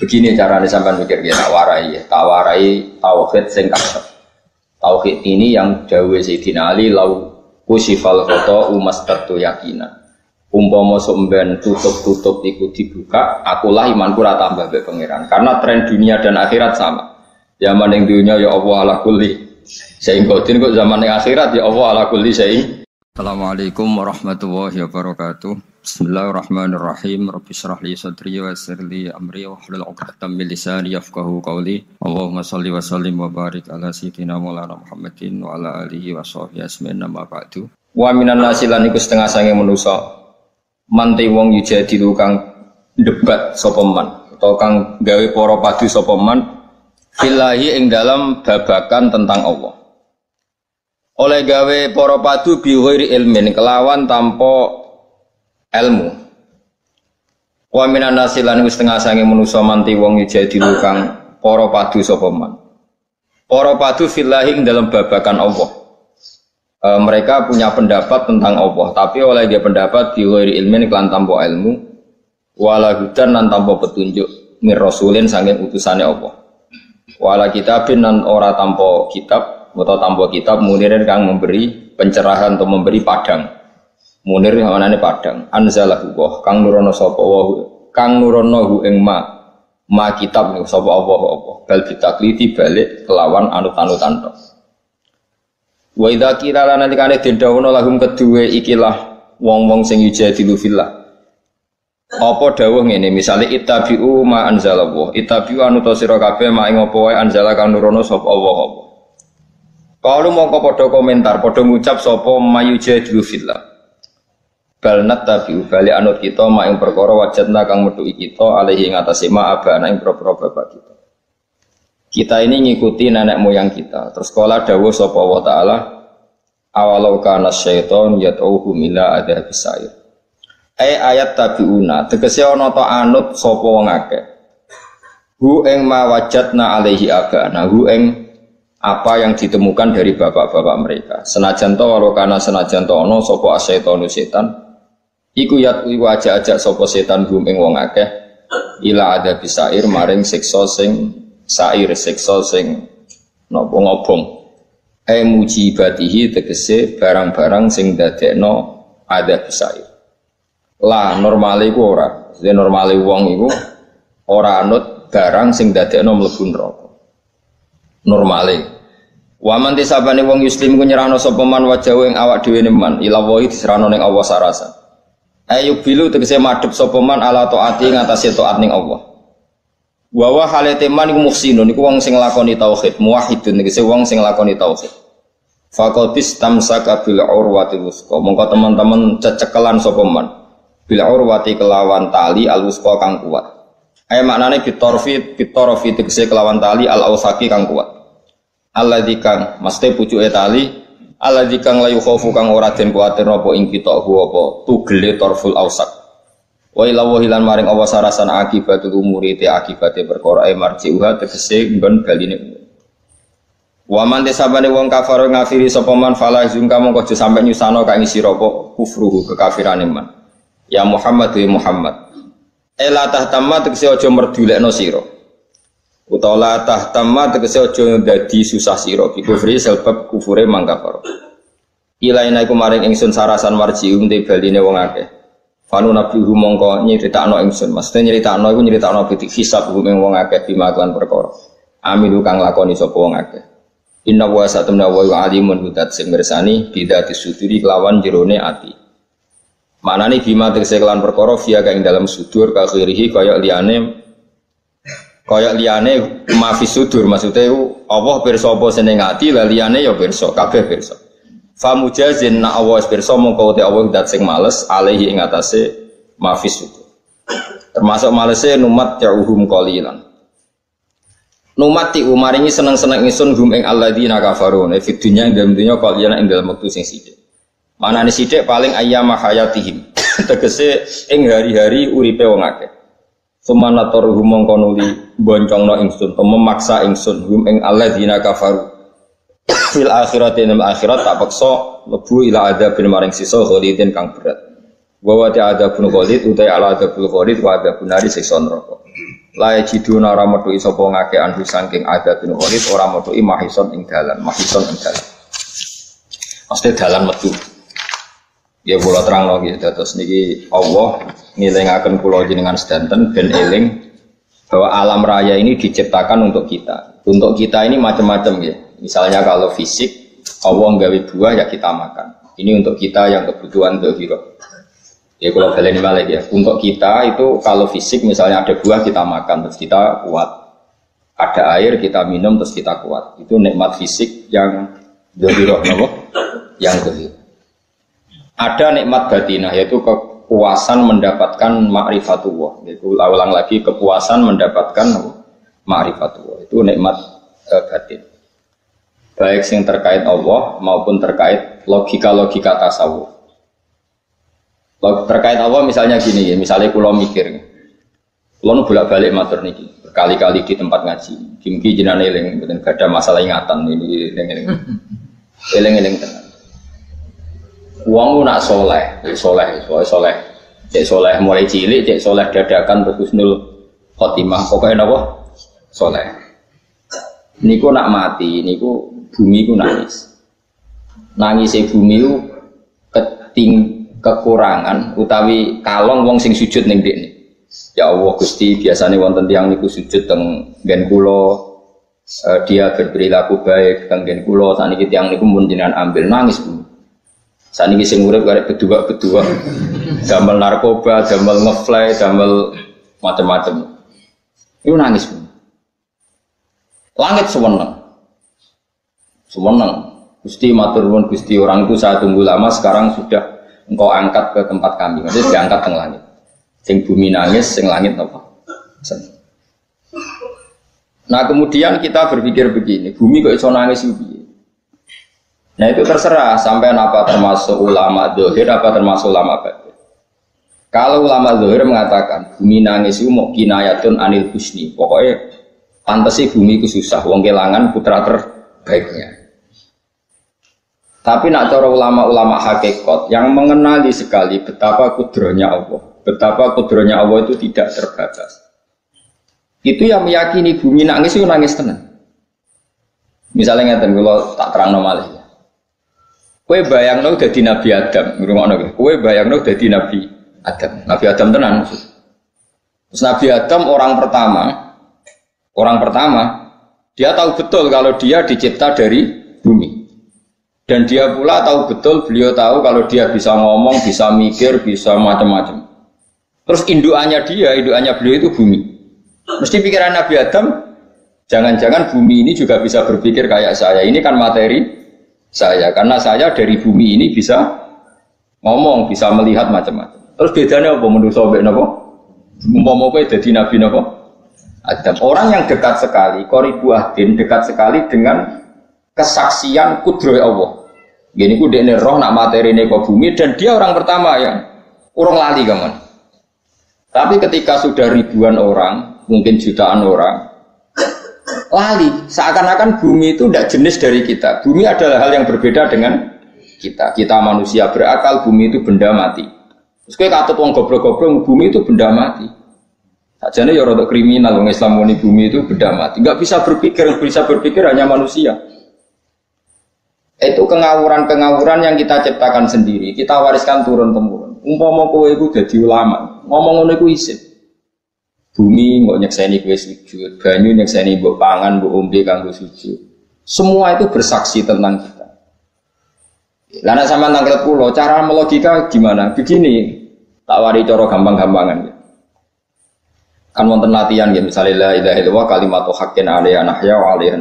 Begini caranya sampean mikir ya, tak warai tauhid sing kasep. Tauhid ini yang dawuh Sayyidina Ali lau kusifal khoto umastatu yakina. Umpama somben tutup iku dibuka, akulah imanku ora tambah mbek pangeran. Karena tren dunia dan akhirat sama. Zaman yang dunia ya Allah ala kulli syai'in qadir, kok zaman yang akhirat ya Allah ala kulli syai'in. Assalamualaikum warahmatullahi wabarakatuh. Bismillahirrahmanirrahim. Rabbi shrah li sadri wa yassir li amri wahlul 'uqdatam min lisani yafqahu qawli. Allahumma shalli wa sallim wa barik ala sayyidina Maulana Muhammadin wa ala alihi wa sahbihi asmin nama ba'du. Wa minan nasi lan iku setengah sange manusa manti wong yujadilu kang debat sapa man utawa kang gawe para padu sapa man fillahi ing dalam babakan tentang Allah. Oleh gawe para padu bi ghairi ilmin kelawan tanpa ilmu. Wa minan nasi lan wis setengah sange manusa manti wong yujadilu kang para padu sapa man. Para padu fillahi ing dalam babakan Allah. Mereka punya pendapat tentang Allah, tapi oleh dia pendapat di ghairi ilmin kelan tanpa ilmu, wala hudan lan tanpa petunjuk mir rasulin saking utusane Allah. Wala kitabin lan ora tanpa kitab atau tanpa kitab munirin kang memberi pencerahan atau memberi padang. Munir manane padang. Anzalahu wa kang nurono sapa wa kang nurono ing ma kitab sapa Allah. Bal bitakliti balik kelawan anut-anutan tok. Wa idza qila lana likane dendhawono lahum kedue ikilah wong-wong sing yujadilu fillah. Apa dawuh ngene, misale ittabi'u ma anzalallah. Ittabi'u anut sira kabeh mak ing apa wae anzala kang nurono sapa Allah. Kalau mongko padha komentar, padha ngucap sapa mayujadilu fillah. Bal nattabi'u bali anut kita mak ing perkara wajadna kang metuki kita alaihi ing atase ma abana ing propro bapak kita. Kita ini ngikuti nenek moyang kita. Terus kala dawuh sapa wa ta'ala awalau kana syaiton yad'uhum ila adzabis sa'ir. Ayat tabiuna tegese ana ta anut sapa wong akeh. Hu ing ma wajadna alaihi abana, hu ing apa yang ditemukan dari bapak-bapak mereka. Senajan to walau kana senajan to ana sapa asyaitonu setan iku yad'u ajak-ajak sapa setan hum ing wong akeh ila adzabis sa'ir maring siksa sing sair seksa sing napa ngobong mujibatihi tegese barang-barang sing dadekno ada sair lah normale iku ora jadi normale wong iku ora anut barang sing dadekno mlebu neraka normale waman tisabane wong muslim ku nyerahno sapa man wajahu ing awak dhewe man ila wahi diserahno ning Allah sarasa ayu bilu tegese madhep sapa man ala taati ngatasé taat ning Allah. Wa halate man iku muhsinun iku wong sing nglakoni tauhid, muwahhidun iki wong sing nglakoni tauhid. Faqatis tamsaka bil urwatil wusqa. Mongko teman-teman cecekelan sapa man bil urwati kelawan tali al wusqa kang kuat. Maknane bitorfi tegese kelawan tali al ausaki kang kuat. Alladzi kang mesti pucuke tali alladzi kang layu khaufu kang ora den kuwatir apa ing kita apa tugele torful ausak. Wa ila wahilan maring Allah sarasan akibatul umuri te akibate perkara marji'uha tegese nggon baline. Wa man desabane wong kafir ngafiri sapa man fala zungka mongko aja sampe nyusano kang isi apa kufruhu kekafirane man. Ya Muhammad wa Muhammad. La tahtamma tegese aja merdulekno sira. Utawa la tahtamma tegese aja dadi susah sira bi kufri sebab kufure mangkafir. Ilaina iku maring ingsun sarasan marji'um te baline wong akeh. Fanu nabihu mongko nyeritakno ingsun. Maksudnya nyeritakno iku nyeritakno bidik hisab ing wong akeh bimaklan perkara. Amilu kang lakoni sapa wong akeh. Inna wa satamna wa alimun hudat sing mirsani bidati suduri kelawan jerone ati. Manane bima tegese kelan perkara via kang dalam sudur ka khirihi kaya liyane mafi sudur maksudnya Allah pirsa apa seneng ati la liyane ya pirsa kabeh pirsa. Famujazin na awas pirsa mongko te Allah dat sing males alaihi ing atase mafis itu. Termasuk malese numat ya'uhum qalilan. Numati umaringi seneng-seneng ingsun hum ing alladzina kafaru fi dunya ing dalem dunya qalilan ing dalem wektu sing sithik. Manane sithik paling ayyama hayatihim. Tegese ing hari-hari uripe wong akeh. Sumanatorhum mongko nuli boncongno ingsun, memaksa ingsun hum ing alladzina kafaru. Fil akhirati nil akhirat tak paksa lebu ila adzabin maring sisa khalidin kang berat. Wa ta'adzabun khalid utai ala adzabul khalid wa adzabun nari siksa neraka. La yajiduna ora metu sapa ngake anhu saking adzabun khalid ora metu mahison ing dalan. Mesti dalan metu. Ya kula terangno nggih dados niki Allah ngelingaken kula jenengan sedanten ben eling bahwa alam raya ini diciptakan untuk kita. Untuk kita ini macam-macam ya. Misalnya kalau fisik Allah nggawe buah ya kita makan. Ini untuk kita yang kebutuhan dzahirah. Ya kalau baleni balik ya. Untuk kita itu kalau fisik misalnya ada buah kita makan terus kita kuat. Ada air kita minum terus kita kuat. Itu nikmat fisik yang dzahirah napa? Yang dzahir. Ada nikmat batinah yaitu kepuasan mendapatkan ma'rifatullah. Yaitu ulang lagi kepuasan mendapatkan ma'rifatullah. Itu nikmat batin. Baik yang terkait Allah maupun terkait logika-logika tasawuf. Terkait Allah misalnya gini ya, misalnya kula mikir. Kula nu bolak-balik matur niki, berkali-kali di tempat ngaji. Kimki jenengan eling, mboten ada masalah ingatan ini eling-eling. Eling-eling tenan. Wong nak soleh mulai cilik, cek soleh dadakan terus husnul khotimah. Pokoknya napa? Soleh. Niku nak mati, niku bumi ku nangis. Nangis bumi ku kekurangan utawi kalong wong sing sujud ning ndekne. Ya Allah Gusti, biasane wonten tiyang niku sujud teng nggen kula, dia berperilaku baik teng nggen kula, saniki tiyang niku mun jenengan ambil nangis bumi. Saniki sing urip karek bedua-bedua, damel narkoba, damel ngefly, damel macam-macam. Iku nangis. Langit sewenang. Gusti matur nuwun Gusti, orang itu saya tunggu lama sekarang sudah engkau angkat ke tempat kami. Maksudnya diangkat teng langit. Sing bumi nangis, sing langit apa? Seneng. Nah, kemudian kita berpikir begini, bumi kok iso nangis iki? Nah itu terserah sampai apa termasuk ulama zahir apa termasuk ulama batin. Kalau ulama zahir mengatakan bumi nangis itu mau kinayatun anil husni, pokoknya pantas sih bumi itu susah, wong kelangan putra terbaiknya. Tapi nak cara ulama-ulama hakikat yang mengenali sekali betapa kudrohnya Allah itu tidak terbatas. Itu yang meyakini bumi nangis itu nangis tenang. Misalnya ngeten kalau tak terang normal ya. Kowe bayangno dadi Nabi Adam, ngrungokno iki. Kowe bayangno dadi Nabi Adam. Nabi Adam tenan maksud. Terus Nabi Adam orang pertama, dia tahu betul kalau dia dicipta dari bumi. Dan dia pula tahu betul, beliau tahu kalau dia bisa ngomong, bisa mikir, bisa macam-macam. Terus indukannya beliau itu bumi. Mesti pikiran Nabi Adam, jangan-jangan bumi ini juga bisa berpikir kayak saya. Ini kan materi saya, karena saya dari bumi ini bisa ngomong, bisa melihat macam-macam. Terus bedanya apa menurut sobat napa? Umpama kowe dadi nabi napa? Adam. Orang yang dekat sekali, qoribu ahdin, dekat sekali dengan kesaksian kudroh Allah. Gini ku dekne roh nak materine kok bumi dan dia orang pertama yang urung lali kaman. Tapi ketika sudah ribuan orang, mungkin jutaan orang lali, seakan-akan bumi itu tidak jenis dari kita. Bumi adalah hal yang berbeda dengan kita. Kita manusia berakal, bumi itu benda mati. Terus kayak katut wong goblok-goblok, bumi itu benda mati. Sajane ya rada kriminal wong Islam muni bumi itu benda mati. Enggak bisa berpikir hanya manusia. Itu kengawuran-kengawuran yang kita ciptakan sendiri, kita wariskan turun-temurun. Umpama kowe iku dadi ulama, ngomong ngono iku isin. Bumi nggak nyekseni kowe sujud, banyu nyekseni mbok pangan, mbok ombe kanggo sujud. Semua itu bersaksi tentang kita. Lah nek sampean nangkep kula, cara melogika gimana? Begini, tak wari cara gampang-gampangan ya. Kan wonten latihan ya, misalnya la ilaha illallah kalimatu haqqin 'alaiha nahya wa 'alaiha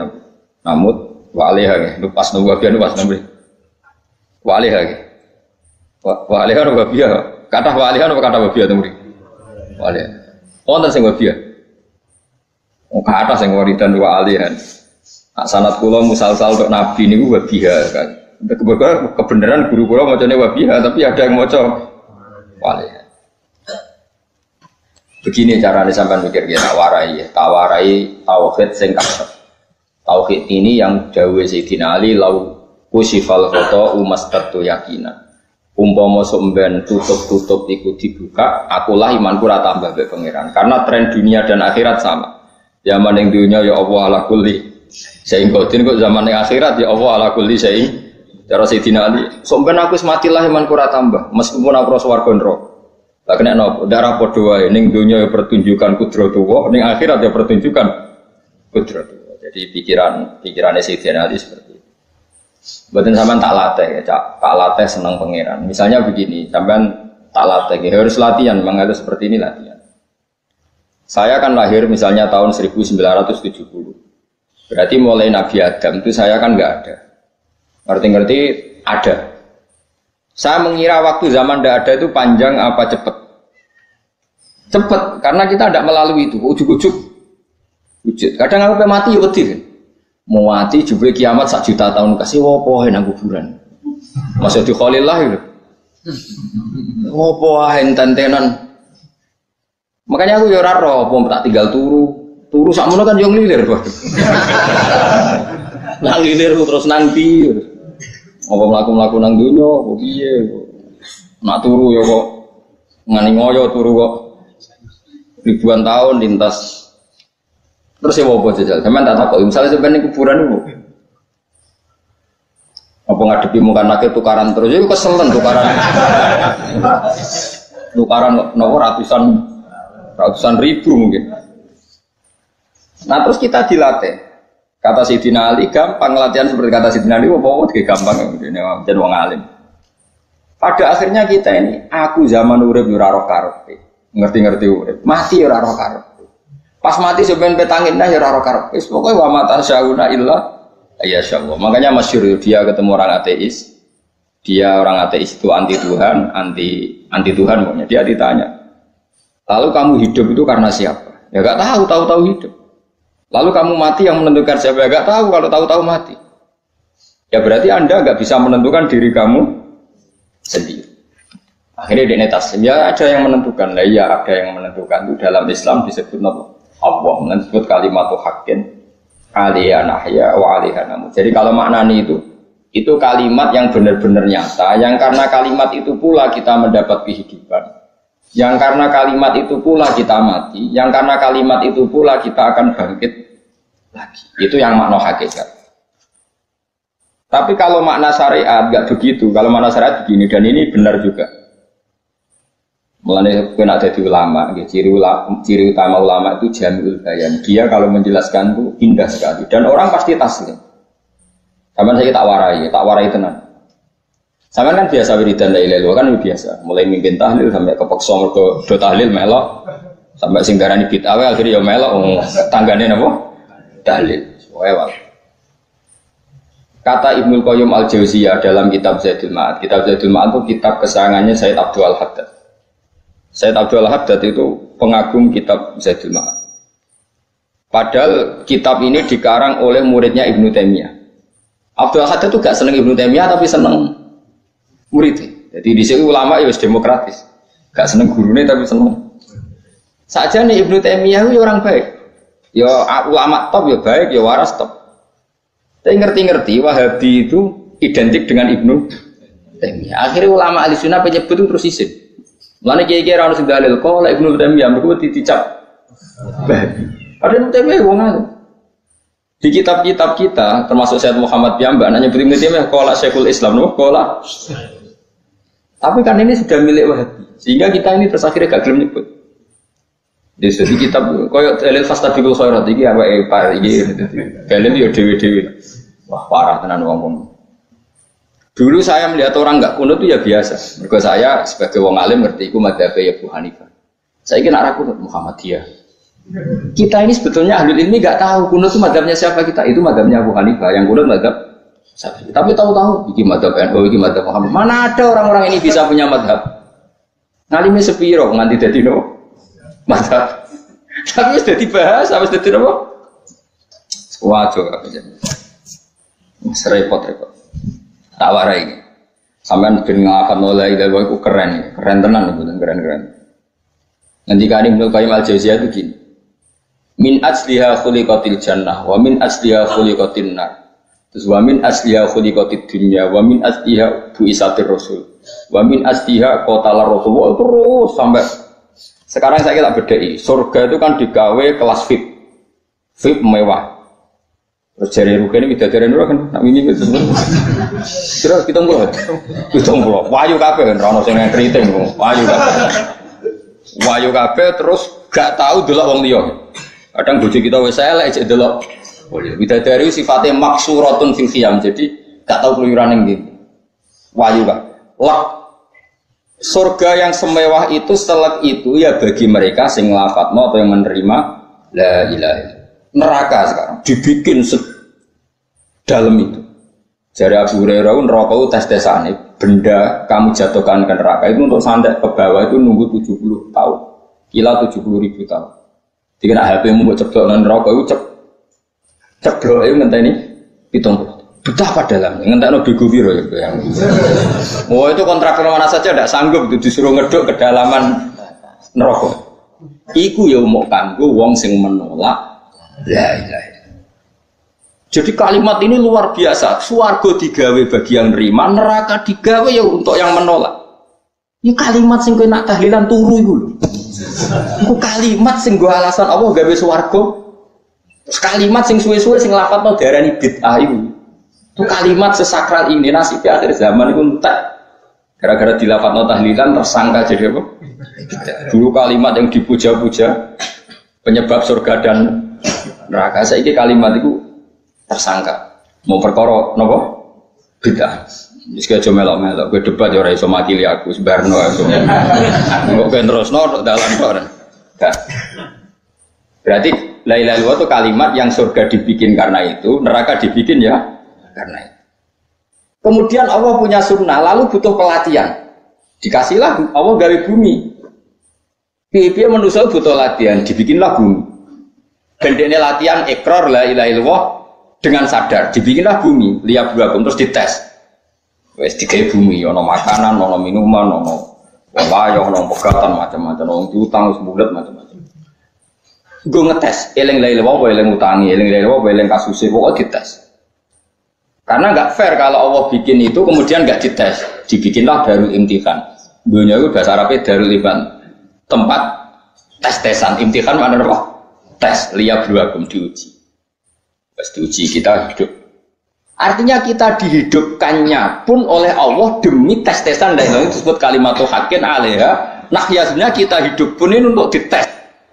namut wa 'alaiha pas nunggu biyen pas nembe. Wa 'alaiha ge. Wa 'alaiha wa biya. Kata wa 'alaiha apa kata wa biya temuri? Wa 'alaiha. Wonten sing wa biya. Wong ka atas sing waridan wa 'alaiha. Sanad kula musalsal untuk nabi niku wa biya kan. Kebenaran guru kula macane wa biya tapi ada yang maca wa 'alaiha. Begini caranya sampai mikir ya, tawarai tauhid sing kasep. Tauhid ini yang dawuh Sayyidina Ali lau kusifal khoto umastatu yakina. Umpama somben tutup-tutup iku dibuka, akulah imanku ora tambah mbek pangeran. Karena tren dunia dan akhirat sama. Zaman yang dunia ya Allah ala kulli syai'in qadir, kok zaman yang akhirat ya Allah ala kulli syai'in. Cara Sayyidina Ali, somben aku wis matilah imanku ora tambah, meskipun aku ora swarga neraka. Lah kena napa? Darah padha wae ning dunia ya pertunjukan kudratullah, ning akhirat ya pertunjukan kudratullah. Jadi pikirannya Sayyidina Ali seperti itu. Buatan sampean tak latih ya, tak latih senang pangeran. Misalnya begini, sampean tak latih, ya, harus latihan, memang harus seperti ini latihan. Saya kan lahir misalnya tahun 1970. Berarti mulai Nabi Adam itu saya kan nggak ada. Ngerti-ngerti ada. Saya mengira waktu zaman tidak ada itu panjang apa cepat? Cepat, karena kita tidak melalui itu, ujuk-ujuk. Kadang aku mati ya wedi. Mau mati juga kiamat 1 juta tahun kasih wopo nang kuburan. Masih di Khalillah itu. Wopo enten-tenan. Makanya aku ya ora ro, tak tinggal turu sakmono kan yo nglilir, Bos. Nang nglilir terus nang ndi. Apa mlaku-mlaku nang donya apa piye. Nak turu ya kok ngani ngoyo turu kok ribuan tahun lintas. Terus ya apa jajal? Sampeyan tak takok, misalnya sampeyan ning kuburan niku. Apa ngadepi muka nake tukaran terus itu keselen tukaran. Tukaran nopo ratusan ribu mungkin. Nah, terus kita dilatih. Kata Sayyidina Ali gampang latihan seperti kata Sayyidina Ali apa gampang ngene jan wong alim. Pada akhirnya kita ini aku zaman urip ora roh karepe. Ngerti-ngerti urip, mati ora roh karepe. Pas mati sebenarnya petangin dah ya raro karep. Pokoknya wa mata syauna illa ya syallah. Makanya masyhur dia ketemu orang ateis. Dia orang ateis itu anti Tuhan, anti Tuhan pokoknya. Dia ditanya. Lalu kamu hidup itu karena siapa? Ya enggak tahu hidup. Lalu kamu mati yang menentukan siapa? Ya enggak tahu kalau tahu mati. Ya berarti Anda enggak bisa menentukan diri kamu sendiri. Akhirnya dia taslim. Ya ada yang menentukan. Lah iya ada yang menentukan. Itu dalam Islam disebut apa? Allah menyebut kalimat haqqin alaiha nahya wa alaiha namut. Jadi kalau maknanya itu kalimat yang benar-benar nyata, yang karena kalimat itu pula kita mendapat kehidupan, yang karena kalimat itu pula kita mati, yang karena kalimat itu pula kita akan bangkit lagi. Itu yang makna hakikat. Tapi kalau makna syariat enggak begitu. Kalau makna syariat begini, dan ini benar juga. Mulanya kena jadi ulama, ciri utama ulama itu jamiul bayan. Dia kalau menjelaskan itu indah sekali dan orang pasti taslim. Sama saya tak warai tenan. Sama kan biasa wiridan la ilaha illallah kan biasa. Mulai mimpin tahlil sampai kepeksa mergo do tahlil melok sampai sing darani bid'ah akhirnya ya melok tanggane napa? Tahlil. Wae. Kata Ibnu Qayyim Al-Jauziyah dalam kitab Zadul Ma'ad. Kitab Zadul Ma'ad itu kitab kesayangannya Sayyid Abdul Al-Haddad. Sayyid Abdul Haddad itu pengagum kitab Zadul Ma'ad. Padahal kitab ini dikarang oleh muridnya Ibnu Taimiyah. Abdul Haddad itu gak seneng Ibnu Taimiyah tapi seneng muridnya. Jadi di sini ulama ya demokratis. Gak seneng gurunya tapi seneng. Saja nih Ibnu Taimiyah itu orang baik. Ya ulama top ya baik, ya waras top. Tapi ngerti-ngerti Wahabi itu identik dengan Ibnu Taimiyah. Akhirnya ulama ahli sunnah penyebut itu terus isin. Mulane kiai-kiai ra ono sing dalil kok lek Ibnu Taimiyah mergo dicap. Padahal Ibnu Taimiyah wong alim. Di kitab-kitab kita termasuk Syekh Muhammad piyambak nanya Ibnu Taimiyah qala Syekhul Islam no qala. Tapi kan ini sudah milik Wahabi. Sehingga kita ini terus akhirnya gak gelem nyebut. Jadi kitab koyo dalil fastabiqul khairat iki awake Pak iki. Dalil yo dhewe-dhewe. Wah parah tenan wong-wong. Dulu saya melihat orang enggak kunut itu ya biasa. Mergo saya sebagai wong alim ngerti iku madzhab Abu Hanifah. Saya kira arah kunut Muhammadiyah. Kita ini sebetulnya ahli ilmi enggak tahu kunut itu madzhabnya siapa kita. Itu madzhabnya Abu Hanifah, yang kunut madzhab Syafi'i. Tapi tahu-tahu iki madzhab NU, iki madzhab Muhammad. Mana ada orang-orang ini bisa punya madzhab? Ngalime sepiro nganti dadi no madzhab. Tapi wis dadi bahasa, wis dadi apa? Wajo kabeh. Repot-repot. Tak warai. Sampeyan ben nglapan la ilaha illallah iku keren tenan itu, keren. Nanti kan Ibnu Qayyim Al-Jauziyah itu gini. Min asliha khuliqatil jannah wa min asliha khuliqatin nar. Terus wa min asliha khuliqatid dunya wa min asliha bu'isatir rasul. Wa min asdiha qatala Rasulullah terus sampai sekarang saya tak bedai. Surga itu kan digawe kelas VIP. VIP mewah. Terus jari rukene widadari ora kan nak wingi gitu. Kira kita mulai. Wayu kabeh kan ono sing kriting wayu kabeh. Wayu kabeh terus gak tahu delok wong liya. Kadang bojo kita wis elek jek delok. Widadari sifatnya maksuratun fil khiyam. Jadi gak tahu keluyuran ning ndi. Wayu kabeh. Lah surga yang semewah itu selek itu ya bagi mereka sing lafadzno atau yang menerima la ilaha illallah. Neraka sekarang dibikin dalam itu. Jari Abu Hurairah neraka itu tes-tesane benda kamu jatuhkan ke neraka itu untuk santet ke bawah itu nunggu 70 tahun. Kila 70.000 tahun. Dikira HP-mu buat ceblok nang neraka itu ceblok itu ngenteni 70. Betapa dalamnya, ngentakno bego piro ya. Oh itu kontraktor mana saja tidak sanggup itu disuruh ngeduk kedalaman neraka. Iku ya mau kanggo wong sing menolak la ilaha illallah. Jadi kalimat ini luar biasa. Swarga digawe bagi yang nerima, neraka digawe ya untuk yang menolak. Ini kalimat sing kowe nak tahlilan turu iku lho. Iku kalimat sing go alasan Allah gawe swarga. Terus kalimat sing suwe-suwe sing lafadzno diarani bid'ah iku. Itu kalimat sesakral ini nasib akhir zaman itu entek gara-gara dilafadzno tahlilan tersangka jadi apa? Dulu kalimat yang dipuja-puja penyebab surga dan neraka, saiki kalimat itu tersangka mau perkara napa? Bid'ah. Wis aja melok-melok kowe debat ya ora iso makili aku sebarno aku. Kok kowe terusno dalan kok. Berarti la ilaha illallah itu kalimat yang surga dibikin karena itu, neraka dibikin ya karena itu. Kemudian Allah punya sunnah, lalu butuh pelatihan. Dikasihlah Allah gawe bumi. Piye-piye manusia butuh latihan, dibikinlah bumi. Gendene latihan ikrar la ilaha illallah dengan sadar, dibikinlah bumi, lihat buakum terus dites. Wes digawe bumi, ono makanan, ono minuman, ono wayah, ono pegatan macam-macam, ono utang sebulat macam-macam. Gue ngetes, eling la ilaha illallah, eling utangi, eling la ilaha illallah, eling kasusé, pokoknya dites. Karena nggak fair kalau Allah bikin itu kemudian nggak dites, dibikinlah darul imtihan. Dunia itu bahasa Arabnya darul imtihan, tempat tes-tesan. Imtihan mana apa? Tes, lihat beragam diuji. Pas diuji kita hidup. Artinya kita dihidupkannya pun oleh Allah demi tes-tesan dan itu disebut kalimatul haqqin alaiha. Nah ya sebenarnya kita hidup pun ini untuk dites.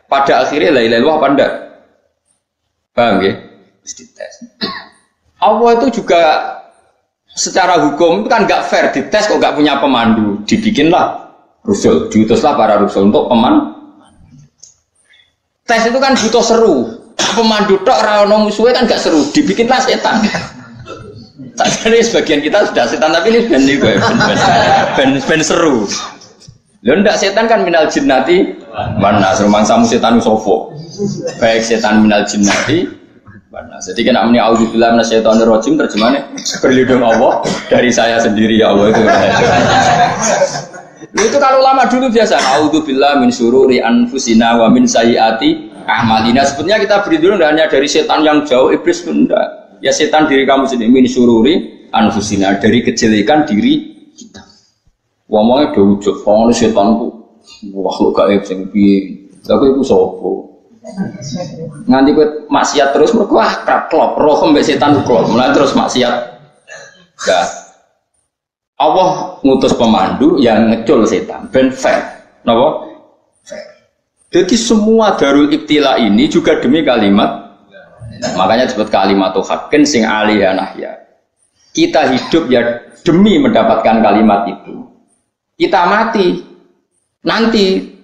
Pada akhirnya la ilaha illallah apa enggak? Paham ya? Terus dites. Allah itu juga secara hukum itu kan nggak fair, dites kok nggak punya pemandu, dibikinlah rusul, diutuslah para rusul untuk pemandu. Tes itu kan butuh seru, pemandu tok rano musuhnya kan nggak seru, dibikinlah setan. Tak jadi sebagian kita sudah setan tapi ini ben seru. Lo ndak setan kan minal jinnati mana serumang samu setan usofo, baik setan minal jinnati. Nah, jadi kena muni auzubillahi minasyaitonir rajim terjemahannya berlindung Allah dari saya sendiri ya Allah itu. Itu kalau ulama dulu biasa auzubillahi min syururi anfusina wa min sayyiati a'malina. Sebenarnya kita berlindung hanya dari setan yang jauh, iblis pun enggak. Ya setan diri kamu sendiri, min syururi anfusina, dari kejelekan diri kita. Ngomongnya do ujug, wong setanku makhluk gaib sing piye. Lha iku sapa? Nganti kowe maksiat terus mergo akrab klop roh mbek setan klop mulai terus maksiat. Nah, Allah ngutus pemandu yang ngecul setan ben fair. Napa? Fair. Jadi semua darul ibtila ini juga demi kalimat. Makanya disebut kalimatul haqqin sing alaiha nahya. Kita hidup ya demi mendapatkan kalimat itu. Kita mati nanti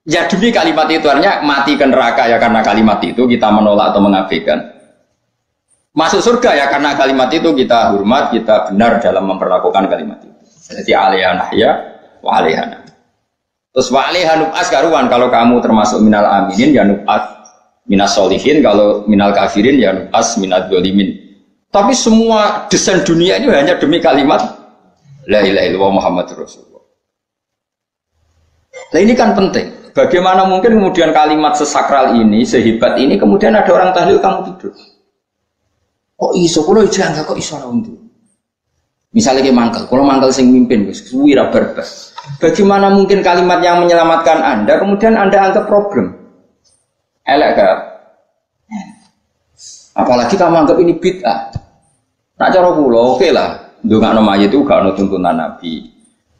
ya demi kalimat itu, artinya mati ke neraka ya karena kalimat itu kita menolak atau mengabaikan. Masuk surga ya karena kalimat itu kita hormat, kita benar dalam memperlakukan kalimat itu. Jadi alaiha nahya wa alaiha. Terus wa alaiha nub'as karuan, kalau kamu termasuk minal aminin ya nub'as minas solihin, kalau minal kafirin ya nub'as minal dzalimin. Tapi semua desain dunia ini hanya demi kalimat la ilaha illallah Muhammadur Rasulullah. Nah ini kan penting. Bagaimana mungkin kemudian kalimat sesakral ini, sehebat ini, kemudian ada orang tahlil kamu tidur. Kok iso? Kalau jangan kok iso orang itu. Misalnya kayak mangkel, kalau mangkel sing mimpin, suwi ra berbas. Bagaimana mungkin kalimat yang menyelamatkan Anda kemudian Anda anggap problem? Elek gak? Apalagi kamu anggap ini bid'ah. Nak cara kula oke lah, ndongakno mayit itu gak ono tuntunan Nabi.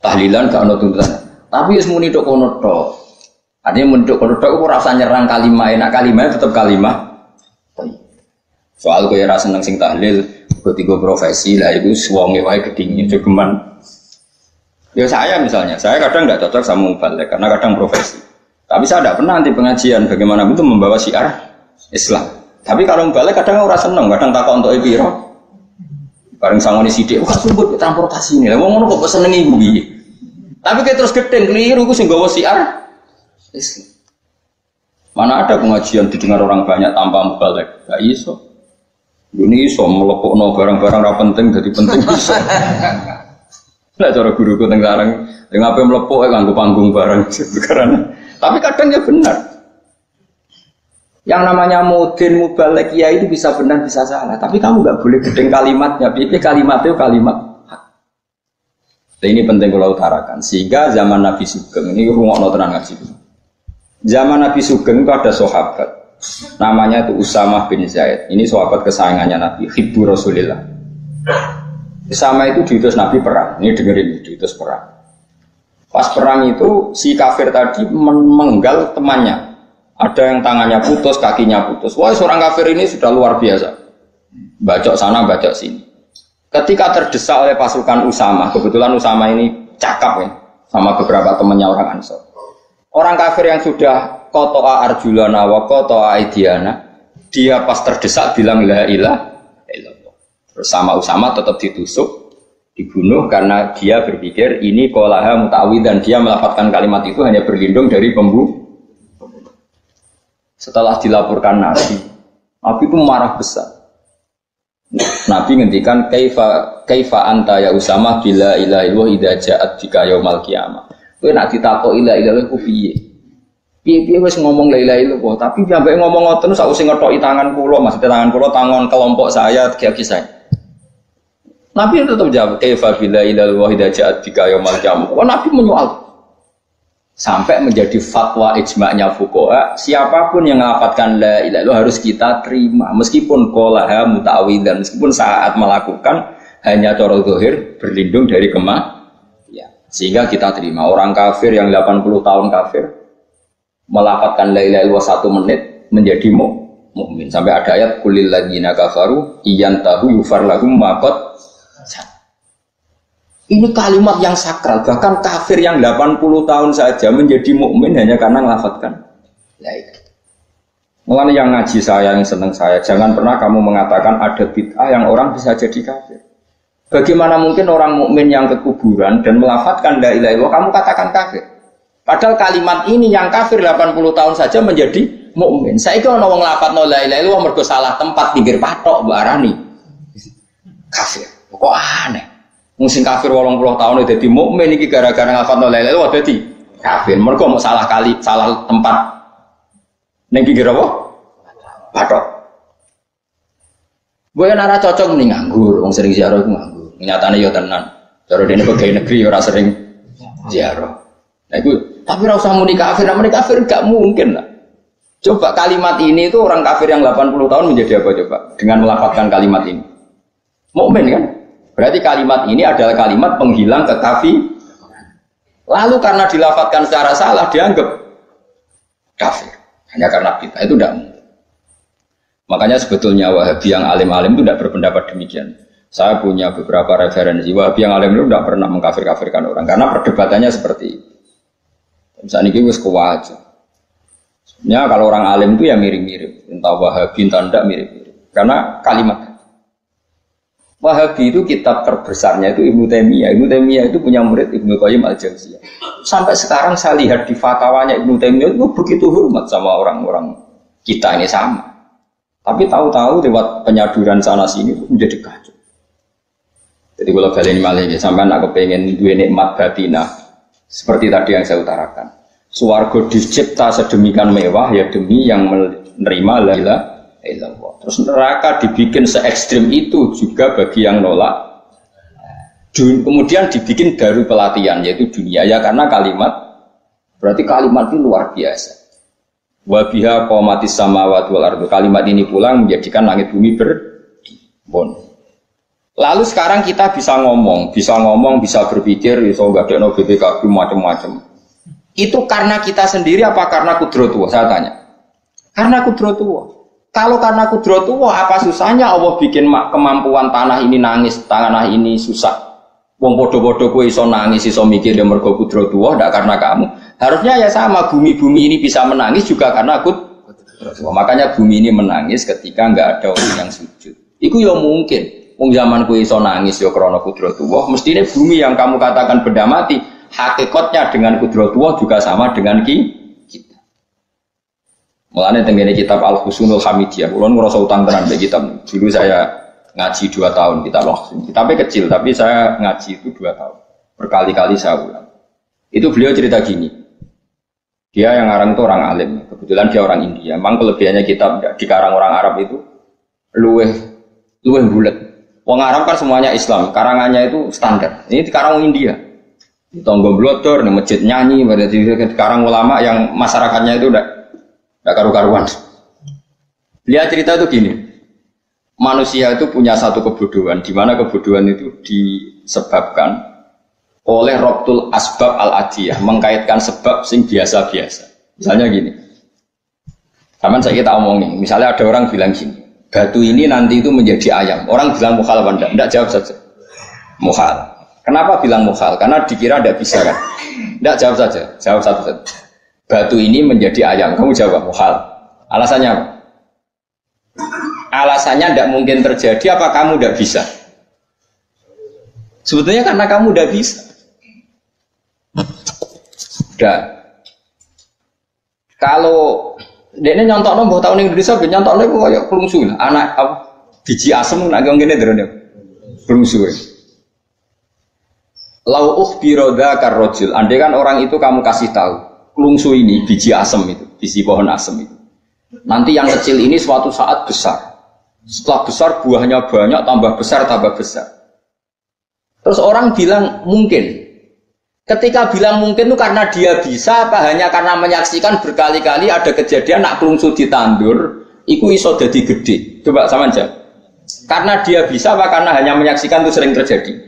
Tahlilan gak ono tuntunan. Tapi wis muni tok kono tok. Artinya muni tok kono tok ora usah nyerang kalimah, enak kalimah tetap kalimah. Soal kowe ora seneng sing tahlil, ketiga profesi lah itu wonge wae gedhinge jogeman. Ya saya misalnya, saya kadang nggak cocok sama mubalik karena kadang profesi. Tapi saya tidak pernah nanti pengajian bagaimana itu membawa syiar Islam. Tapi kalau mubalik kadang orang seneng, kadang takut untuk piro. Bareng sangone sithik, kok sumput transportasi ini. Lah wong ngono kok senengi ibu piye? Tapi kayak terus gedeng keliru ku sing gawa syiar Islam. Mana ada pengajian didengar orang banyak tanpa mubalik? Enggak iso. Ini iso melepokno barang-barang ra penting jadi penting iso. Lah cara guruku teng sareng, ngapain melepok nganggo panggung barang karena. Tapi kadang ya benar. Yang namanya mudin mubalek ya itu bisa benar bisa salah. Tapi kamu nggak boleh gedeng kalimatnya. Pilih kalimat itu kalimat hak. Nah, ini penting kalau utarakan. Sehingga zaman Nabi Sugeng ini rungokno tenan ngaji. Zaman Nabi Sugeng itu ada sahabat. Namanya itu Usamah bin Zaid. Ini sahabat kesayangannya Nabi, hibbu Rasulillah. Sama itu diutus Nabi perang. Ini dengerin, diutus perang. Pas perang itu si kafir tadi menggal temannya. Ada yang tangannya putus, kakinya putus. Wah, seorang kafir ini sudah luar biasa. Bacok sana, bacok sini. Ketika terdesak oleh pasukan Usamah, kebetulan Usamah ini cakap ya, sama beberapa temannya orang Ansor. Orang kafir yang sudah kotoa arjulana wa kotoa aidiana, dia pas terdesak bilang la ilaha illallah. Terus sama Usamah tetap ditusuk, dibunuh karena dia berpikir ini qolaha muta'awid dan dia melafadzkan kalimat itu hanya berlindung dari pembunuh. Setelah dilaporkan Nabi itu marah besar. Nabi ngendikan kaifa anta ya Usamah bila ilaha illallah idza ja'at bika yaumal qiyamah. Kowe nak ditakoki la ilaha illallah ku piye? Piye wis ngomong la ilaha illallah, tapi sampai ngomong ngoten sausé ngethoki tangan kula, maksudnya tangan kula tangan kelompok saya, kaki saya. Nabi tetap jawab kaifa bila ilaha illallah idza ja'at bika yaumal qiyamah. Nabi menyoal. Sampai menjadi fatwa ijma'nya fuqaha, siapapun yang melafatkan la ilaha illallah harus kita terima meskipun qolaha muta'awwidan, meskipun saat melakukan hanya cara zahir berlindung dari ya. Sehingga kita terima. Orang kafir yang 80 tahun kafir melafatkan la ilaha illallah 1 menit menjadi mukmin. Sampai ada ayat qulil ladzina kafaru iyantahu yufar lahum ma qad. Ini kalimat yang sakral, bahkan kafir yang 80 tahun saja menjadi mukmin hanya karena melafatkan la ilaha. Mulane yang ngaji saya, yang senang saya, jangan pernah kamu mengatakan ada bid'ah yang orang bisa jadi kafir. Bagaimana mungkin orang mukmin yang ke kuburan dan melafatkan la ilaha illallah kamu katakan kafir? Padahal kalimat ini yang kafir 80 tahun saja menjadi mukmin. Saiki ana wong nglafadzno la ilaha illallah mergo salah tempat pinggir patok mbok arani kafir. Kok aneh? Musim kafir 80 tahun itu jadi mukmin iki gara-gara ngafalno la ilaha illallah dadi kafir. Mergo mau salah kali, salah tempat. Ning pinggir apa? Patok. Gue kan ora cocok ning nganggur, wong sering ziarah iku nganggur. Nyatane ya tenan. Cara dene pegawai negeri ora sering ziarah. Nah iku tapi ora usah muni kafir, muni kafir gak mungkin lah. Coba kalimat ini itu orang kafir yang 80 tahun menjadi apa coba? Dengan melafadzkan kalimat ini. Mukmin kan? Berarti kalimat ini adalah kalimat penghilang kekafiran. Lalu karena dilafadzkan secara salah dianggap kafir. Hanya karena bid'ah itu tidak mungkin. Makanya sebetulnya Wahabi yang alim-alim itu tidak berpendapat demikian. Saya punya beberapa referensi Wahabi yang alim itu tidak pernah mengkafir-kafirkan orang karena perdebatannya seperti itu. Misalnya ini wis kuwaja. Sebenarnya kalau orang alim itu ya mirip-mirip, entah Wahabi entah tidak mirip-mirip. Karena kalimat Wahabi itu kitab terbesarnya itu Ibnu Taimiyah. Ibnu Taimiyah itu punya murid Ibnu Qayyim Al-Jauziyah. Sampai sekarang saya lihat di fatwanya Ibnu Taimiyah itu begitu hormat sama orang-orang kita ini sama. Tapi tahu-tahu lewat penyaduran sana sini menjadi kacau. Jadi kalau kalian malah sampai nak kepengen dua nikmat batinah seperti tadi yang saya utarakan. Swarga dicipta sedemikian mewah ya demi yang menerima la ilaha illallah. Terus neraka dibikin se ekstrim itu juga bagi yang nolak. Kemudian dibikin baru pelatihan yaitu dunia ya karena kalimat berarti kalimat itu luar biasa. Wa biha qamatis samawati wal ardu. Kalimat ini pulang menjadikan langit bumi berbon. Lalu sekarang kita bisa ngomong, bisa berpikir, bisa ngadekno BPKB macam-macam. Itu karena kita sendiri apa karena kudratullah? Saya tanya. Karena kudratullah. Kalau karena kudratullah apa susahnya Allah bikin kemampuan tanah ini nangis, tanah ini susah. Wong podo-podo kowe iso nangis, iso mikir ya mergo kudratullah, ndak karena kamu. Harusnya ya sama, bumi-bumi ini bisa menangis juga karena kudratullah. Makanya bumi ini menangis ketika enggak ada orang yang sujud. Iku ya mungkin. Wong zaman kowe iso nangis ya krana kudratullah, mestine bumi yang kamu katakan benda mati, hakikatnya dengan kudratullah juga sama dengan kita. Mulane tengene kitab Al-Husnul Hamidiyah, kula ngrasa utang tenan mbek kitab. Dulu saya ngaji 2 tahun kitab langsung. Kitabnya kecil tapi saya ngaji itu 2 tahun. Berkali-kali saya ulang. Itu beliau cerita gini. Dia yang ngarang itu orang alim, kebetulan dia orang India. Memang kelebihannya kitab dikarang orang Arab itu luweh bulet. Wong Arab kan semuanya Islam, karangannya itu standar. Ini dikarang India. Di tonggo blodor, di masjid nyanyi, berarti dikarang ulama yang masyarakatnya itu udah karu-karuan. Dia cerita itu gini, manusia itu punya satu kebodohan, di mana kebodohan itu disebabkan oleh Rabtul Asbab Al-Adiyah, mengkaitkan sebab sing biasa-biasa. Misalnya gini, sama saya kita omongin, misalnya ada orang bilang gini, batu ini nanti itu menjadi ayam. Orang bilang mukhal apa enggak? Enggak, jawab saja. Mukhal. Kenapa bilang mukhal? Karena dikira enggak bisa kan? Enggak, jawab saja. Jawab satu saja. Batu ini menjadi ayam. Kamu jawab mukhal. Alasannya apa? Alasannya enggak mungkin terjadi apa kamu enggak bisa? Sebetulnya karena kamu enggak bisa. Udah. Kalau dia ini nyontok nombor tahun Indonesia, nyontok nombor kayak pelungsu lah. Anak apa? Biji asem nak gini terus dia pelungsu. Lau biroda karrojul. Andai kan orang itu kamu kasih tahu, pelungsu ini biji asem itu, biji pohon asem itu. Nanti yang kecil ini suatu saat besar. Setelah besar buahnya banyak, tambah besar, tambah besar. Terus orang bilang mungkin. Ketika bilang mungkin itu karena dia bisa apa hanya karena menyaksikan berkali-kali ada kejadian nak pelungsu ditandur iku iso jadi gede. Coba sama aja. Karena dia bisa apa karena hanya menyaksikan itu sering terjadi?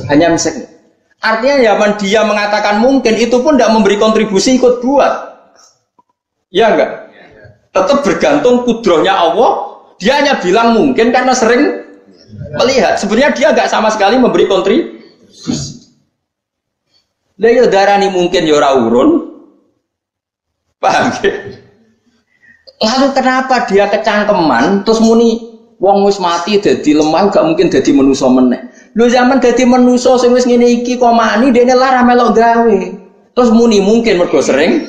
Hanya menyaksikan. Artinya zaman dia mengatakan mungkin itu pun tidak memberi kontribusi ikut buat. Ya enggak? Tetap bergantung kudrahnya Allah. Dia hanya bilang mungkin karena sering melihat. Sebenarnya dia enggak sama sekali memberi kontribusi. Lha darani mungkin ya ora urun. Paham ya? Lalu kenapa dia kecangkeman terus muni wong wis mati dadi lemah gak mungkin dadi manusa meneh. Lho zaman dadi manusa sing wis ngene iki kok mani dene lara melok gawe. Terus muni mungkin mergo sering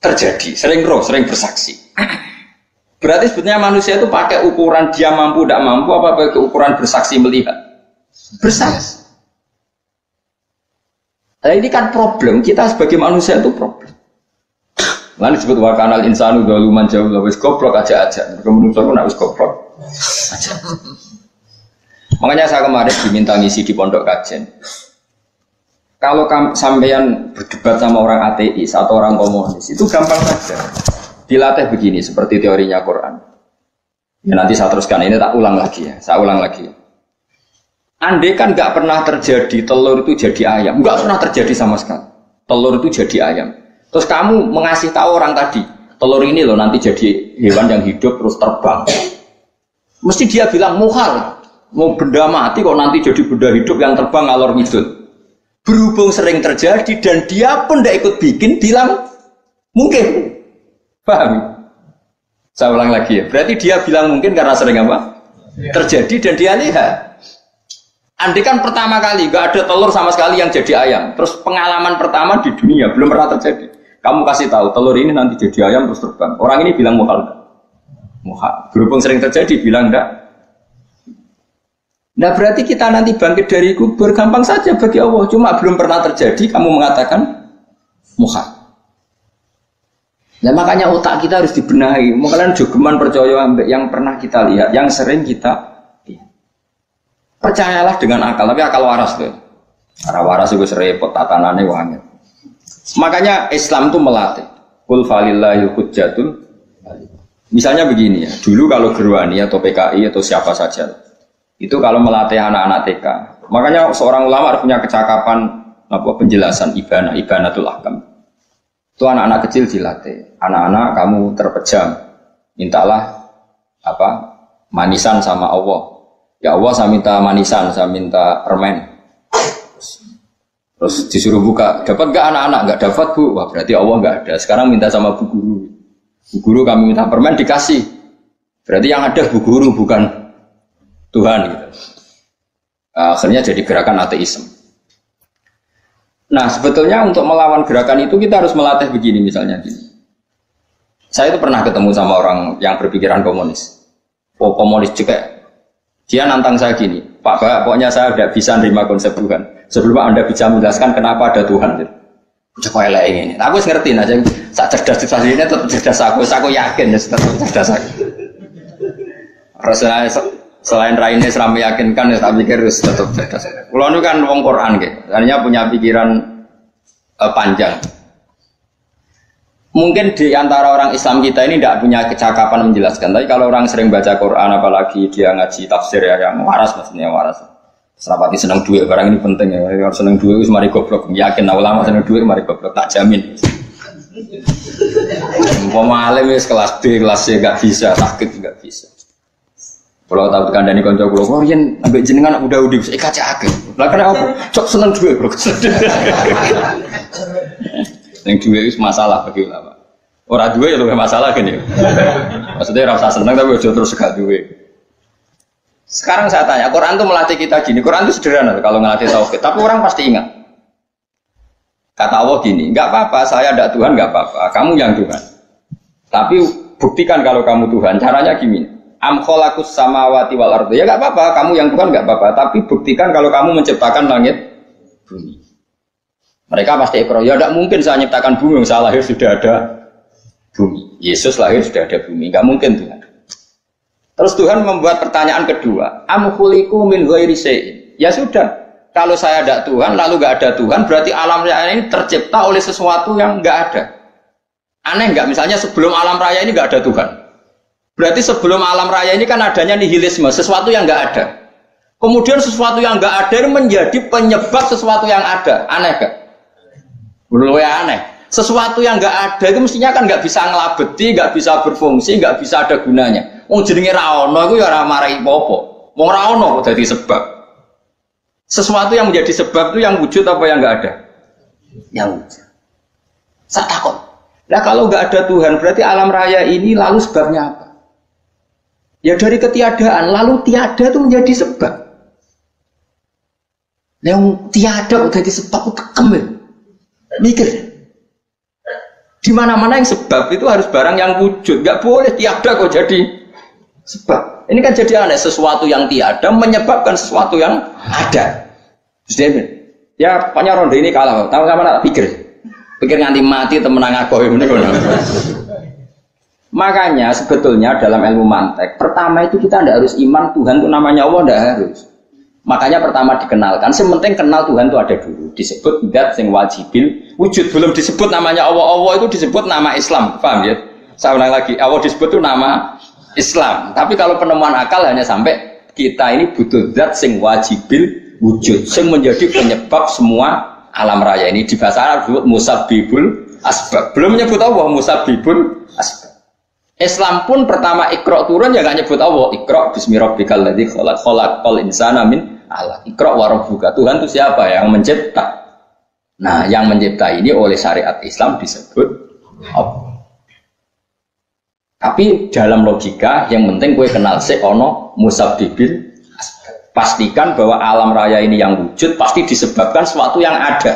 terjadi, sering roh, sering bersaksi. Berarti sebetulnya manusia itu pakai ukuran dia mampu tidak mampu apa pakai ukuran bersaksi melihat? Bersaksi. Nah ini kan problem, kita sebagai manusia itu problem. Lalu disebut wakanal insanu daluman jauh wis goblok aja. Kemudian pun harus goblok aja. Makanya saya kemarin diminta ngisi di pondok kajian. Kalau sampean berdebat sama orang ateis atau orang komunis itu gampang saja. Dilatih begini seperti teorinya Quran. Ya nanti saya teruskan ini tak ulang lagi ya. Saya ulang lagi. Andai kan nggak pernah terjadi telur itu jadi ayam, nggak pernah terjadi sama sekali. Telur itu jadi ayam. Terus kamu mengasih tahu orang tadi, telur ini loh nanti jadi hewan yang hidup terus terbang. Mesti dia bilang muhal, mau benda mati kok nanti jadi benda hidup yang terbang ngalor ngidul. Berhubung sering terjadi dan dia pun tidak ikut bikin, bilang mungkin. Paham? Saya ulang lagi ya. Berarti dia bilang mungkin karena sering apa? Terjadi dan dia lihat. Andai kan pertama kali gak ada telur sama sekali yang jadi ayam, terus pengalaman pertama di dunia belum pernah terjadi. Kamu kasih tahu telur ini nanti jadi ayam terus terbang. Orang ini bilang muhal enggak? Muhal. Berhubung sering terjadi bilang enggak. Nah berarti kita nanti bangkit dari kubur gampang saja bagi Allah. Cuma belum pernah terjadi kamu mengatakan muhal. Nah makanya otak kita harus dibenahi. Kalian jogeman percaya yang pernah kita lihat, yang sering kita. Percayalah dengan akal, tapi akal waras tuh. Karena waras itu serempet tatanannya wangi. Makanya Islam itu melatih. Qul falillahil hujjatul. Misalnya begini ya, dulu kalau Gerwani atau PKI atau siapa saja, itu kalau melatih anak-anak TK, makanya seorang ulama harus punya kecakapan penjelasan ibanatul ahkam. Itu anak-anak kecil dilatih. Anak-anak kamu terpejam, mintalah manisan sama Allah. Ya Allah, saya minta manisan, saya minta permen. Terus disuruh buka, dapat gak anak-anak? Gak dapat bu, wah berarti Allah gak ada. Sekarang minta sama bu guru. Bu guru kami minta permen dikasih. Berarti yang ada bu guru bukan Tuhan gitu. Akhirnya jadi gerakan ateisme. Nah sebetulnya untuk melawan gerakan itu kita harus melatih begini misalnya gini. Saya itu pernah ketemu sama orang yang berpikiran komunis. Oh komunis juga. Dia nantang saya gini, Pak Pak, pokoknya saya tidak bisa nerima konsep Tuhan. Sebelum Anda bisa menjelaskan kenapa ada Tuhan. Coba elek ini. Aku ngerti aja. Saat cerdas ini tetap cerdas aku yakin ya tetap cerdas aku. Rasanya selain raine seram meyakinkan ya tak pikir harus tetap cerdas. Kulo itu kan wong Quran gitu. Artinya punya pikiran panjang. Mungkin di antara orang Islam kita ini tidak punya kecakapan menjelaskan. Tapi kalau orang sering baca Quran, apalagi dia ngaji tafsir ya yang waras, maksudnya waras. Serapati senang duit, barang ini penting ya. Kalau senang duit, mari goblok. Yakin ulama senang duit, mari goblok. Tak jamin. Pemahaman kelas B, kelas C nggak bisa, sakit nggak bisa. Kalau tahu kandani konco kulo, Korean ambil jenengan udah bisa kaca akeh. Lah karena apa? Cok senang duit bro. Yang duit itu masalah bagi ulama. Orang duit ya lebih masalah kan ya. Maksudnya rasa senang tapi udah terus gak duit. Sekarang saya tanya, Quran itu melatih kita gini. Quran itu sederhana kalau ngelatih tauhid, tapi orang pasti ingat. Kata Allah gini, nggak apa-apa, saya ada Tuhan nggak apa-apa, kamu yang Tuhan. Tapi buktikan kalau kamu Tuhan. Caranya gini. Am khalaqus samawati wal ardi. Ya nggak apa-apa, kamu yang Tuhan nggak apa-apa. Tapi buktikan kalau kamu menciptakan langit, bumi. Mereka pasti ikrar, ya tidak mungkin saya menciptakan bumi, saya lahir sudah ada bumi. Yesus lahir sudah ada bumi, nggak mungkin Tuhan. Terus Tuhan membuat pertanyaan kedua, am khuliqu min ghairi syai'in. Ya sudah, kalau saya ada Tuhan, lalu nggak ada Tuhan, berarti alam raya ini tercipta oleh sesuatu yang nggak ada. Aneh nggak? Misalnya sebelum alam raya ini nggak ada Tuhan. Berarti sebelum alam raya ini kan adanya nihilisme, sesuatu yang nggak ada. Kemudian sesuatu yang nggak ada ini menjadi penyebab sesuatu yang ada. Aneh nggak? Menurut saya aneh. Sesuatu yang nggak ada itu mestinya kan nggak bisa ngelabeti, nggak bisa berfungsi, nggak bisa ada gunanya. Wong jenenge ra ono iku ya ora marai apa-apa. Wong ra ono kok dadi sebab. Sesuatu yang menjadi sebab itu yang wujud apa yang nggak ada? Yang wujud. Saya takut. Nah kalau nggak ada Tuhan berarti alam raya ini lalu sebabnya apa? Ya dari ketiadaan lalu tiada itu menjadi sebab. Yang tiada kok jadi sebab itu tekem ya. Mikir. Di mana-mana yang sebab itu harus barang yang wujud, nggak boleh tiada kok jadi sebab. Ini kan jadi aneh, sesuatu yang tiada menyebabkan sesuatu yang ada. Terus ya pokoknya ronde ini kalah. Tahu sama nak pikir nganti mati temenang aku ini. Makanya sebetulnya dalam ilmu mantek, pertama itu kita tidak harus iman Tuhan itu namanya Allah, tidak harus. Makanya pertama dikenalkan, sementing kenal Tuhan itu ada dulu. Disebut dat sing wajibil wujud, belum disebut namanya Allah. Allah itu disebut nama Islam, paham ya? Saya ulang lagi, Allah disebut itu nama Islam. Tapi kalau penemuan akal hanya sampai kita ini butuh dat sing wajibil wujud, sing menjadi penyebab semua alam raya ini. Di bahasa Arab disebut musabbibul asbab. Belum menyebut Allah, musabbibul asbab. Islam pun pertama Iqra turun ya nggak nyebut Allah. Iqra bismi rabbikal ladzi khalaq, khalaqal insana min 'alaq. Iqra wa rabbuka. Tuhan itu siapa? Yang mencipta. Nah, yang mencipta ini oleh syariat Islam disebut Allah. Tapi dalam logika yang penting gue kenal ono musabbibil. Pastikan bahwa alam raya ini yang wujud pasti disebabkan sesuatu yang ada.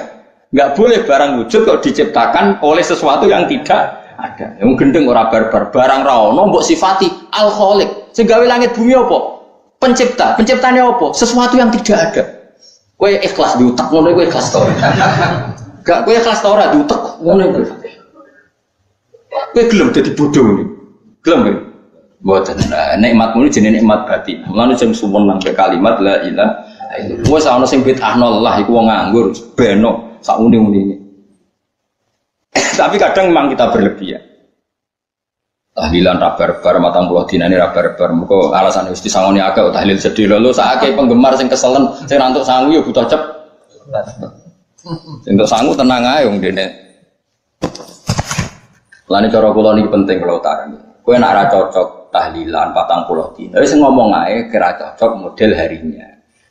Nggak boleh barang wujud kok diciptakan oleh sesuatu yang tidak ada. Yang gendeng ora barbar, barang ra ono mbok sifati al-khaliq. Sing gawe langit bumi apa? Pencipta. Penciptane apa? Sesuatu yang tidak ada. Kowe ikhlas diutek ngono kowe ikhlas to. Gak kowe ikhlas to ora diutek ngono kowe. Kowe gelem dadi bodoh iki. Gelem kowe. Mboten. Nah, nikmatmu ini jenenge nikmat batin. Mulane sing sumeneng ke kalimat la ilaha illallah. Wes ana sing bid'ahno lah iku wong nganggur beno sak muni-munine. Tapi kadang memang kita berlebihan. Tahlilan rabar-bar matang puluh dinane rabar-bar. Muga alasane wis disangoni akeh tahlil sedih lho sakake penggemar sing keselen sing nantuk sangu ya butuh cep. Sing entuk sangu tenang ae wong dene. Lane cara kula niki penting kula utarani. Kowe nek ora cocok tahlilan 40 dina. Wis ngomong ae kira cocok model harinya.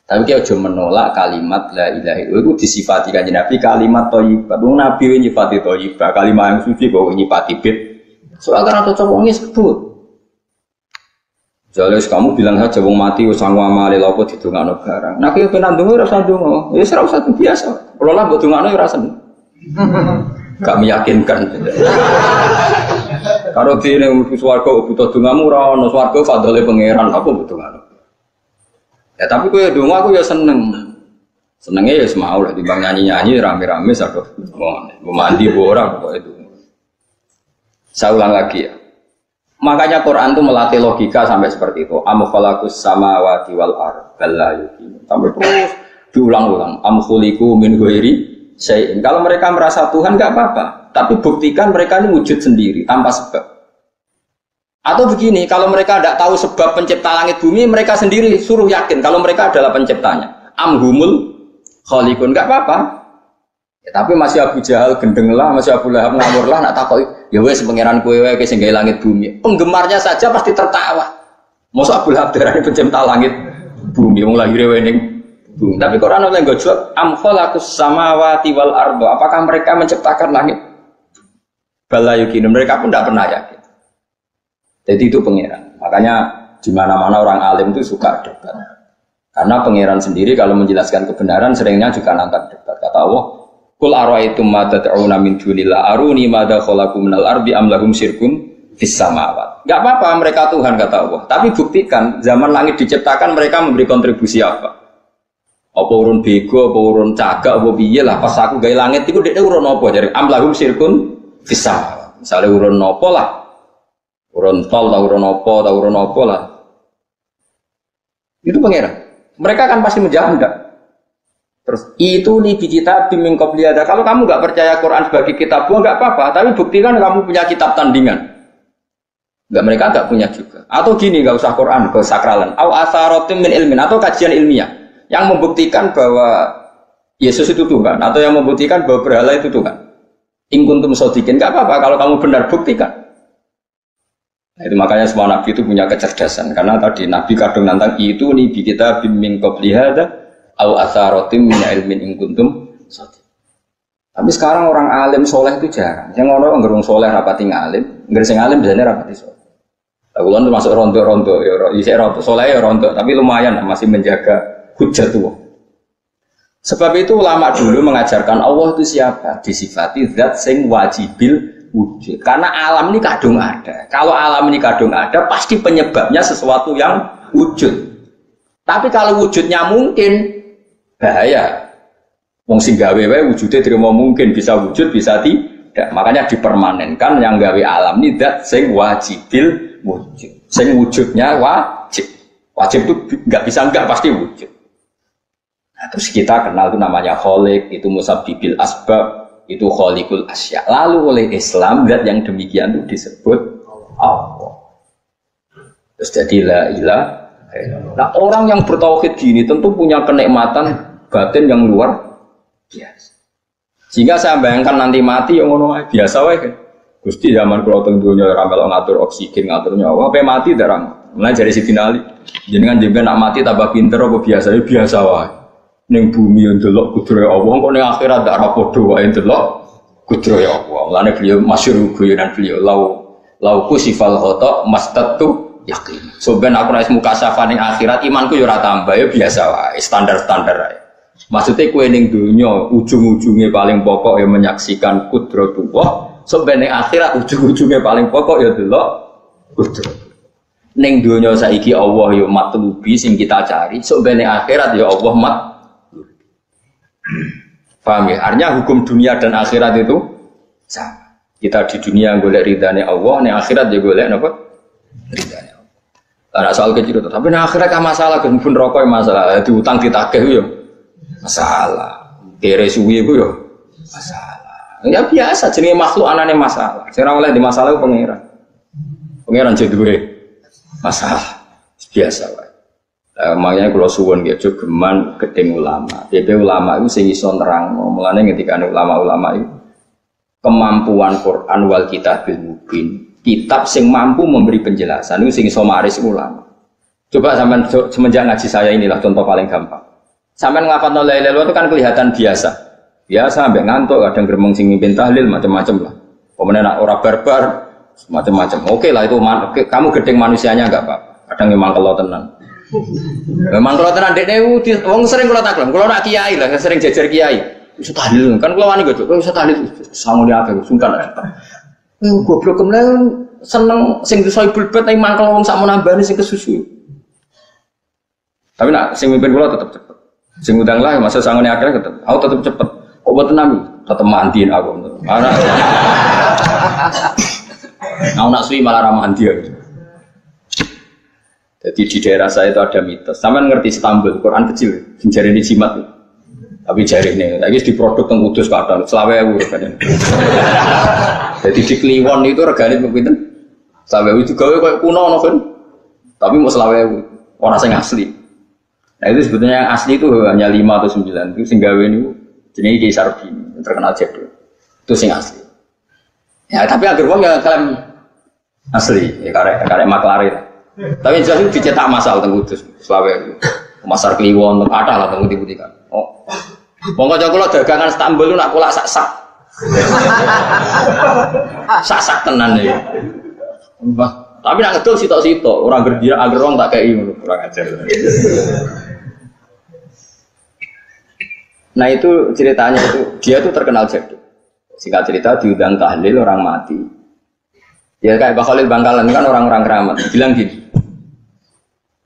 Tapi ki aja menolak kalimat la ilaha illallah itu disifati kanjeng Nabi kalimat thayyibah. Wong Nabi nyifati thayyibah, kalimat yang suci kok nyifati bid. Soal karena cocok wong sebut. Jelas kamu bilang saja wong mati wis sangu amale lha apa didongakno barang. Nek kowe pengen ndonga ora usah ndonga. Ya ora usah biasa. Kula lah mbok dongakno ora seneng. Gak meyakinkan. Kalau dene swarga butuh dongamu ora ono swarga fadhole pangeran apa mbok dongakno. Ya tapi kowe ndonga aku ya seneng. Senenge ya semau lah dibang nyanyi-nyanyi rame-rame satu. Mau mandi ora kok itu. Saya ulang lagi ya. Makanya Quran itu melatih logika sampai seperti itu. Am khalaqus samawati wal ardh la yuqin. Sampai terus diulang-ulang. Am khuliqu min ghairi syai'in. Kalau mereka merasa Tuhan enggak apa-apa, tapi buktikan mereka ini wujud sendiri tanpa sebab. Atau begini, kalau mereka tidak tahu sebab pencipta langit bumi, mereka sendiri suruh yakin kalau mereka adalah penciptanya. Am humul khaliqun enggak apa-apa. Ya, tapi masih Abu Jahal gendeng lah, masih Abu Lahab ngawur lah, nak takoi. Ya wes pangeran kowe wae sing gawe langit bumi. Penggemarnya saja pasti tertawa. Mosok Abu Lahab darane pencipta langit bumi wong lahir wae ning bumi. Tapi Quran oleh nggo jawab am khalaqus samawati wal ardh. Apakah mereka menciptakan langit? Bala yakin mereka pun tidak pernah yakin. Jadi itu pangeran. Makanya di mana-mana orang alim itu suka debat. Karena pangeran sendiri kalau menjelaskan kebenaran seringnya juga nantang debat. Kata Allah, Qul ara'aytum ma tad'una min dunillah aruni madza khalaqu minal ardi am lahum syirkun fis samawat. Enggak apa-apa mereka Tuhan kata Allah, tapi buktikan zaman langit diciptakan mereka memberi kontribusi apa? Apa urun bego, apa urun cagak, apa piye lah pas aku gawe langit iku dekne urun apa jare am lahum syirkun fis samawat. Misale urun apa lah? Urun tol ta urun apa lah. Itu pangeran. Mereka kan pasti menjawab enggak. Terus itu nih kita bimingkop liada. Kalau kamu nggak percaya Quran sebagai kitab buah nggak apa-apa, tapi buktikan kamu punya kitab tandingan. Nggak mereka nggak punya juga. Atau gini nggak usah Quran, ke sakralan. Au asarotim min ilmin atau kajian ilmiah yang membuktikan bahwa Yesus itu Tuhan atau yang membuktikan bahwa berhala itu Tuhan. In kuntum shodiqin nggak apa-apa kalau kamu benar buktikan. Nah, itu makanya semua nabi itu punya kecerdasan karena tadi nabi kadung nantang itu nih kita bimingkop liada. Au asarotim min ilmin in kuntum shodiqin. Tapi sekarang orang alim soleh itu jarang. Yang orang ngerung soleh rapati ngalim, ngersing alim biasanya rapati soleh. Laguan itu masuk rontok-rontok, ya isi rontok soleh ya rontok, tapi lumayan masih menjaga hujat tuh. Sebab itu ulama dulu mengajarkan Allah itu siapa? Disifati zat sing wajibil wujud. Karena alam ini kadung ada. Kalau alam ini kadung ada, pasti penyebabnya sesuatu yang wujud. Tapi kalau wujudnya mungkin bahaya. Wong sing gawe wae wujude terima mungkin bisa wujud bisa tidak. Makanya dipermanenkan yang gawe alam ini zat sing wajibil wujud. Sing wujudnya wajib. Wajib itu enggak bisa enggak pasti wujud. Nah, terus kita kenal itu namanya khaliq, itu musabbibil asbab, itu khaliqul asya. Lalu oleh Islam zat yang demikian itu disebut Allah. Terus jadi la ilaha. Nah, orang yang bertauhid gini tentu punya kenikmatan batin yang luar biasa. Sehingga saya bayangkan nanti mati yang ngono biasa wae kan. Gusti zaman kula teng donya ora melok ngatur oksigen, ngatur nyawa, ape mati darang. Mulai dari Sidina Ali, jenengan nak mati tambah pinter apa biasa ya biasa wae. Ning bumi yo ndelok kudrohe Allah, kok ning akhirat ndak ora padha wae ndelok kudrohe Allah. Mulane beliau masyhur guyonan beliau lau kusifal khata mastatu yakin. So ben aku nek mukasyafah ning akhirat imanku yo ora tambah ya biasa wae, standar-standar wae. Maksudnya kowe ning donya ujung-ujunge paling pokok ya menyaksikan kudratullah, so ben ning akhirat ujung-ujunge paling pokok ya delok kudrat. Ning donya saiki Allah ya matlubi sing kita cari, so ben ning akhirat ya Allah mat. Paham ya? Artinya hukum dunia dan akhirat itu sama. Kita di dunia golek ridane Allah, ning akhirat ya golek napa? Ridane Allah. Ada soal kecil itu, tapi nah akhirnya kan masalah, pun rokok masalah, diutang ditagih yo masalah, suwi itu yo masalah. Ya biasa, jenis makhluk anane masalah. Sekarang oleh di masalah itu pangeran jadi masalah biasa lah. Makanya kalau suwon gitu geman gedeng ulama. DP ulama itu sing iso nerang. Mulane ketika ulama-ulama itu kemampuan Quran wal kitabil mubin. Kitab sing mampu memberi penjelasan itu sing iso maris ulama. Coba sampean semenjak ngaji saya inilah contoh paling gampang. Sampean ngapatno la ilaha illallah itu kan kelihatan biasa. Biasa sampai ngantuk, kadang gremeng sing mimpin tahlil macam-macam lah. Kemudian nak ora barbar macam-macam. Oke lah itu kamu gedeng manusianya enggak apa-apa. Kadang memang kalau tenang. Memang kalau tenan dekne wong sering kula takon, kula nak kiai lah, sering jajar kiai. Iso tahlil kan kula wani godhok, iso tahlil sangone akeh sungkan. Goblok kemen seneng sing iso ibulbet nek mangkel wong sak menambani sing kesusu. Tapi nak sing mimpin kula tetep cepet. Sing udang lah masa sangone akeh tetep. Aku tetep cepet. Kok boten nami? Tetep mandiin aku. Ana. Aku nak suwi malah ra mandi. Jadi di daerah saya itu ada mitos. Sampeyan ngerti Istanbul, Quran kecil, jari ini jimat. Tapi jari ini, lagi di produk yang kudus kadang, selawewu kadang. Jadi di Kliwon itu regane pinten? Selawewu itu gawe kayak kuno kan. Tapi mau selawewu, orang yang asli. Nah itu sebetulnya yang asli itu hanya 5 atau 9. Itu sing gawe niku jenenge Kiai Sarbini, terkenal jadul. Itu sing asli. Ya tapi agar wong ya klaim asli, ya karek maklare. Tapi jelas itu dicetak masal teng Kudus, Selawe, Pasar Kliwon, ada lah teng bukti-bukti kan. Oh, monggo kula dagangan Istanbul nak kula sak-sak. Sak-sak tenan ya. Tapi nak ngedol sitok-sitok, orang gerdia agar wong tak kei ngono, kurang ajar. Nah itu ceritanya itu, dia tuh terkenal jadul. Singkat cerita diundang tahlil orang mati. Ya kayak Pak Khalil Bangkalan kan orang-orang keramat, bilang gini.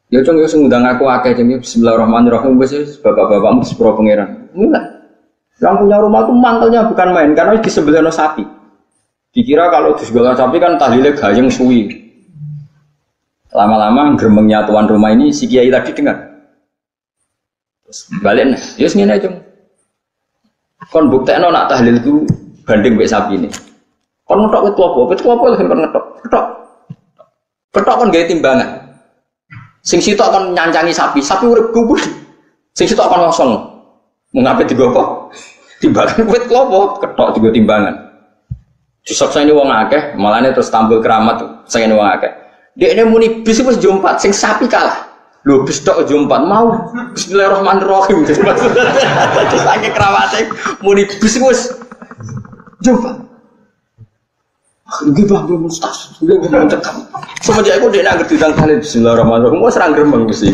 Ya cung yo sing ngundang aku akeh jenenge bismillahirrahmanirrahim wis bapak-bapakmu sepuro pangeran. Mulai. Yang punya rumah itu mangkelnya bukan main karena di sebelahnya sapi. Dikira kalau di sebelah sapi kan tahlilnya gayeng suwi. Lama-lama gremengnya tuan rumah ini si kiai tadi dengar. Terus balik, ya ngene cung. Kon buktekno nak tahlil itu banding mbek sapi ini. Kon ngetok wit klopo lho kon ngetok. Ketok kon gawe timbangan. Sing sitok kon nyancangi sapi urip gugur. Sing sitok kon kosong. Mengape digopo? Timbangan wit klopo, ketok juga timbangan. Disoksa ini wong akeh, malahnya terus tampil keramat saya ini wong akeh. Dekne muni bis wis jompat, sing sapi kalah. Lho bis tok jompat mau. Bismillahirrahmanirrahim. Terus akeh keramate muni bis wis jompat. Iki bang belum mustas, belum cekam. Semenjak aku dia nak ditang kali bismillahirrahmanirrahim, mau serang gremeng mesti.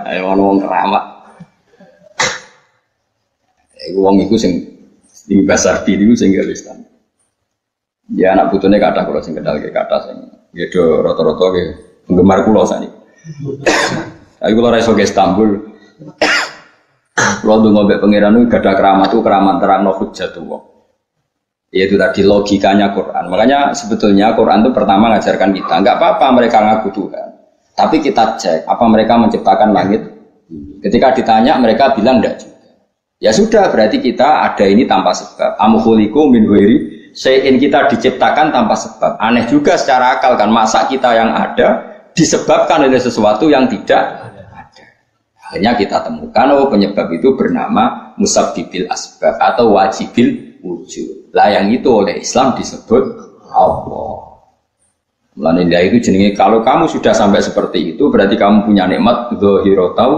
Ayo wong keramat. Wong iku sing di pasar di sing gawe stan. Ya anak putune kathah kula sing kendal ke kathah sing ya do rata-rata ke penggemar kula sakniki. Ayo kula ra iso ke Istanbul. Kalau ndonga mbek pangeran itu gadah keramat itu keramat terangno hujjatullah. Yaitu tadi logikanya Quran. Makanya sebetulnya Quran itu pertama ngajarkan kita, enggak apa-apa mereka ngaku Tuhan. Tapi kita cek apa mereka menciptakan langit. Ketika ditanya mereka bilang enggak juga. Ya sudah berarti kita ada ini tanpa sebab. Am khuliqu min ghairi syai'in, kita diciptakan tanpa sebab. Aneh juga secara akal kan, masa kita yang ada disebabkan oleh sesuatu yang tidak. Akhirnya kita temukan penyebab itu bernama musabbibil asbab atau wajibil wujud. Lah yang itu oleh Islam disebut Allah. Mulane itu jenenge kalau kamu sudah sampai seperti itu berarti kamu punya nikmat dzahiratan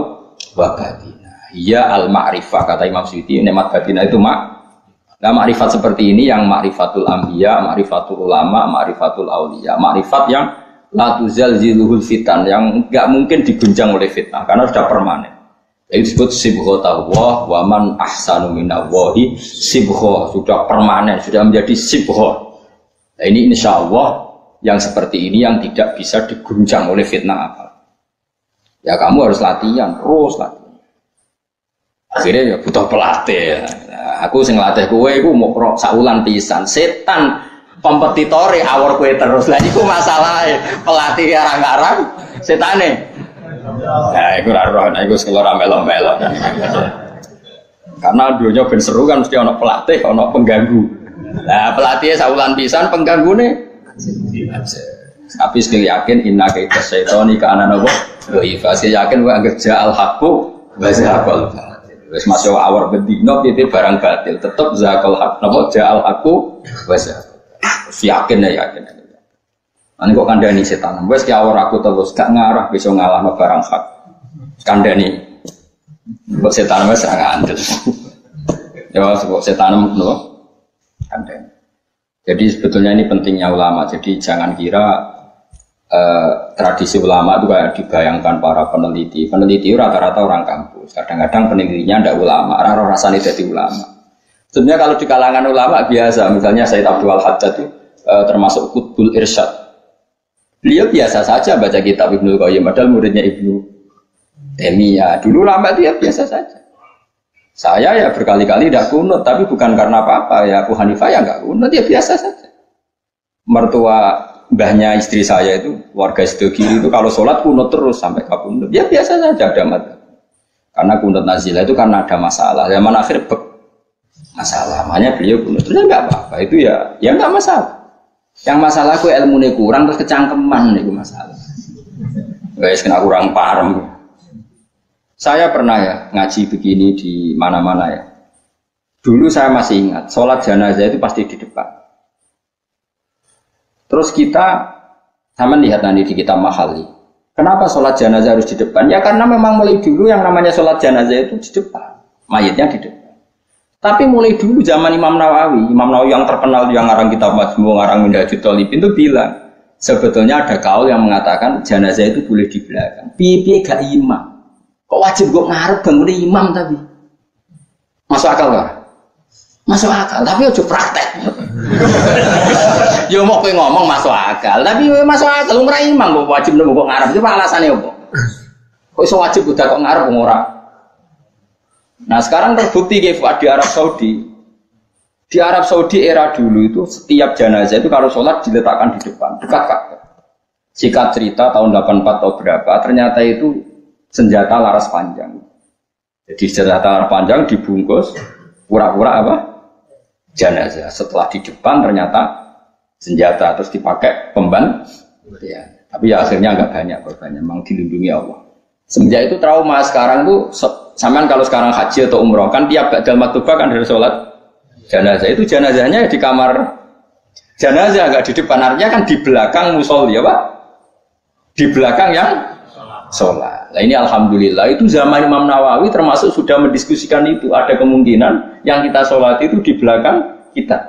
wa batinah. Ya al-ma'rifah kata Imam Suyuti, nikmat batinah itu Nah ma'rifat seperti ini yang ma'rifatul anbiya, ma'rifatul ulama, ma'rifatul auliya, ma'rifat yang la tuzalziluhul fitan, yang enggak mungkin diguncang oleh fitnah karena sudah permanen. Itu disebut sibghatullah wa man ahsanu minallahi sibghah, sudah permanen, sudah menjadi sibghah. Nah, ini insyaallah yang seperti ini yang tidak bisa diguncang oleh fitnah apa. Ya kamu harus latihan, terus latihan. Akhirnya ya butuh pelatih. Nah, aku sing latih kowe iku mau saulan pisan. Setan kompetitore awor kowe terus. Lah iku masalahe pelatih arang-arang setane. Nah, iku ora roh, iku sekolah melo-melo. Karena dunia ben seru kan mesti ana pelatih, ana pengganggu. Nah, pelatihnya saulan pisan pengganggunya. Tapi sekali yakin inna kaita syaitoni kana napa? Doifa. Sekali yakin wa anggere al haqqu wa zaqal. Wis masuk awar bedino itu barang batil, tetep zakal haq napa ja'al haqqu wa zaqal. Yakin ya yakin. Ane kok kandhani setan. Wis ki awar aku terus gak ngarah bisa ngalahno barang hak. Kandhani. Kok setan wis ora ngandel. Ya kok setan napa? Kandhani. Jadi sebetulnya ini pentingnya ulama. Jadi jangan kira tradisi ulama itu kayak dibayangkan para peneliti. Peneliti rata-rata orang kampus. Kadang-kadang penelitinya tidak ulama. Orang rasanya jadi ulama. Sebenarnya kalau di kalangan ulama biasa. Misalnya Sayyid Abdul Haddad itu termasuk Qutbul Irsyad. Beliau biasa saja baca kitab Ibnu Qayyim. Padahal muridnya Ibnu Taimiyah. Dulu ulama dia biasa saja. Saya ya berkali-kali tidak kunut, tapi bukan karena apa-apa. Ya Abu Hanifah ya nggak kunut, ya biasa saja. Mertua mbahnya istri saya itu, warga sebelah kiri itu kalau sholat kunut terus sampai kabundut. Ya biasa saja ada madzhab. Karena kunut nazilah itu karena ada masalah. Zaman akhir masalah, makanya beliau kunut. Terus nggak apa-apa, itu ya nggak masalah. Yang masalah aku ilmunya kurang terus kecangkeman itu masalah. Guys kena kurang paham. Saya pernah ya ngaji begini di mana-mana ya. Dulu saya masih ingat, sholat jenazah itu pasti di depan. Terus saya lihat nanti di kitab Mahali. Kenapa sholat jenazah harus di depan? Ya karena memang mulai dulu yang namanya sholat jenazah itu di depan. Mayitnya di depan. Tapi mulai dulu zaman Imam Nawawi yang terkenal yang ngarang kitab Majmu', ngarang Minhajul Talibin itu bilang, sebetulnya ada kaul yang mengatakan jenazah itu boleh di belakang. Piye-piye gak imam. Kok wajib gue ngarep bangun imam tapi masuk akal gak? Masuk akal, tapi udah praktek. Yo mau kowe ngomong masuk akal, tapi masuk akal lu ngerai imam kok wajib nemu kok ngarep. Itu alasannya apa? Kok iso wajib udah kok ngarep ora? Nah sekarang terbukti di Arab Saudi. Di Arab Saudi era dulu itu setiap jenazah itu kalau sholat diletakkan di depan, dekat Ka'bah. Singkat cerita tahun 84 atau berapa, ternyata itu senjata laras panjang. Jadi senjata laras panjang dibungkus pura-pura apa? Jenazah. Setelah di depan ternyata senjata terus dipakai pemban. Ya. Tapi ya akhirnya agak banyak korbannya. Memang dilindungi Allah. Semenjak itu trauma sekarang tuh sampean kalau sekarang haji atau umroh kan tiap badal maktubah kan dari sholat jenazah itu jenazahnya di kamar jenazah nggak di depan, artinya kan di belakang musolli ya Pak. Di belakang yang sholat. Nah ini alhamdulillah itu zaman Imam Nawawi termasuk sudah mendiskusikan itu. Ada kemungkinan yang kita sholat itu di belakang kita.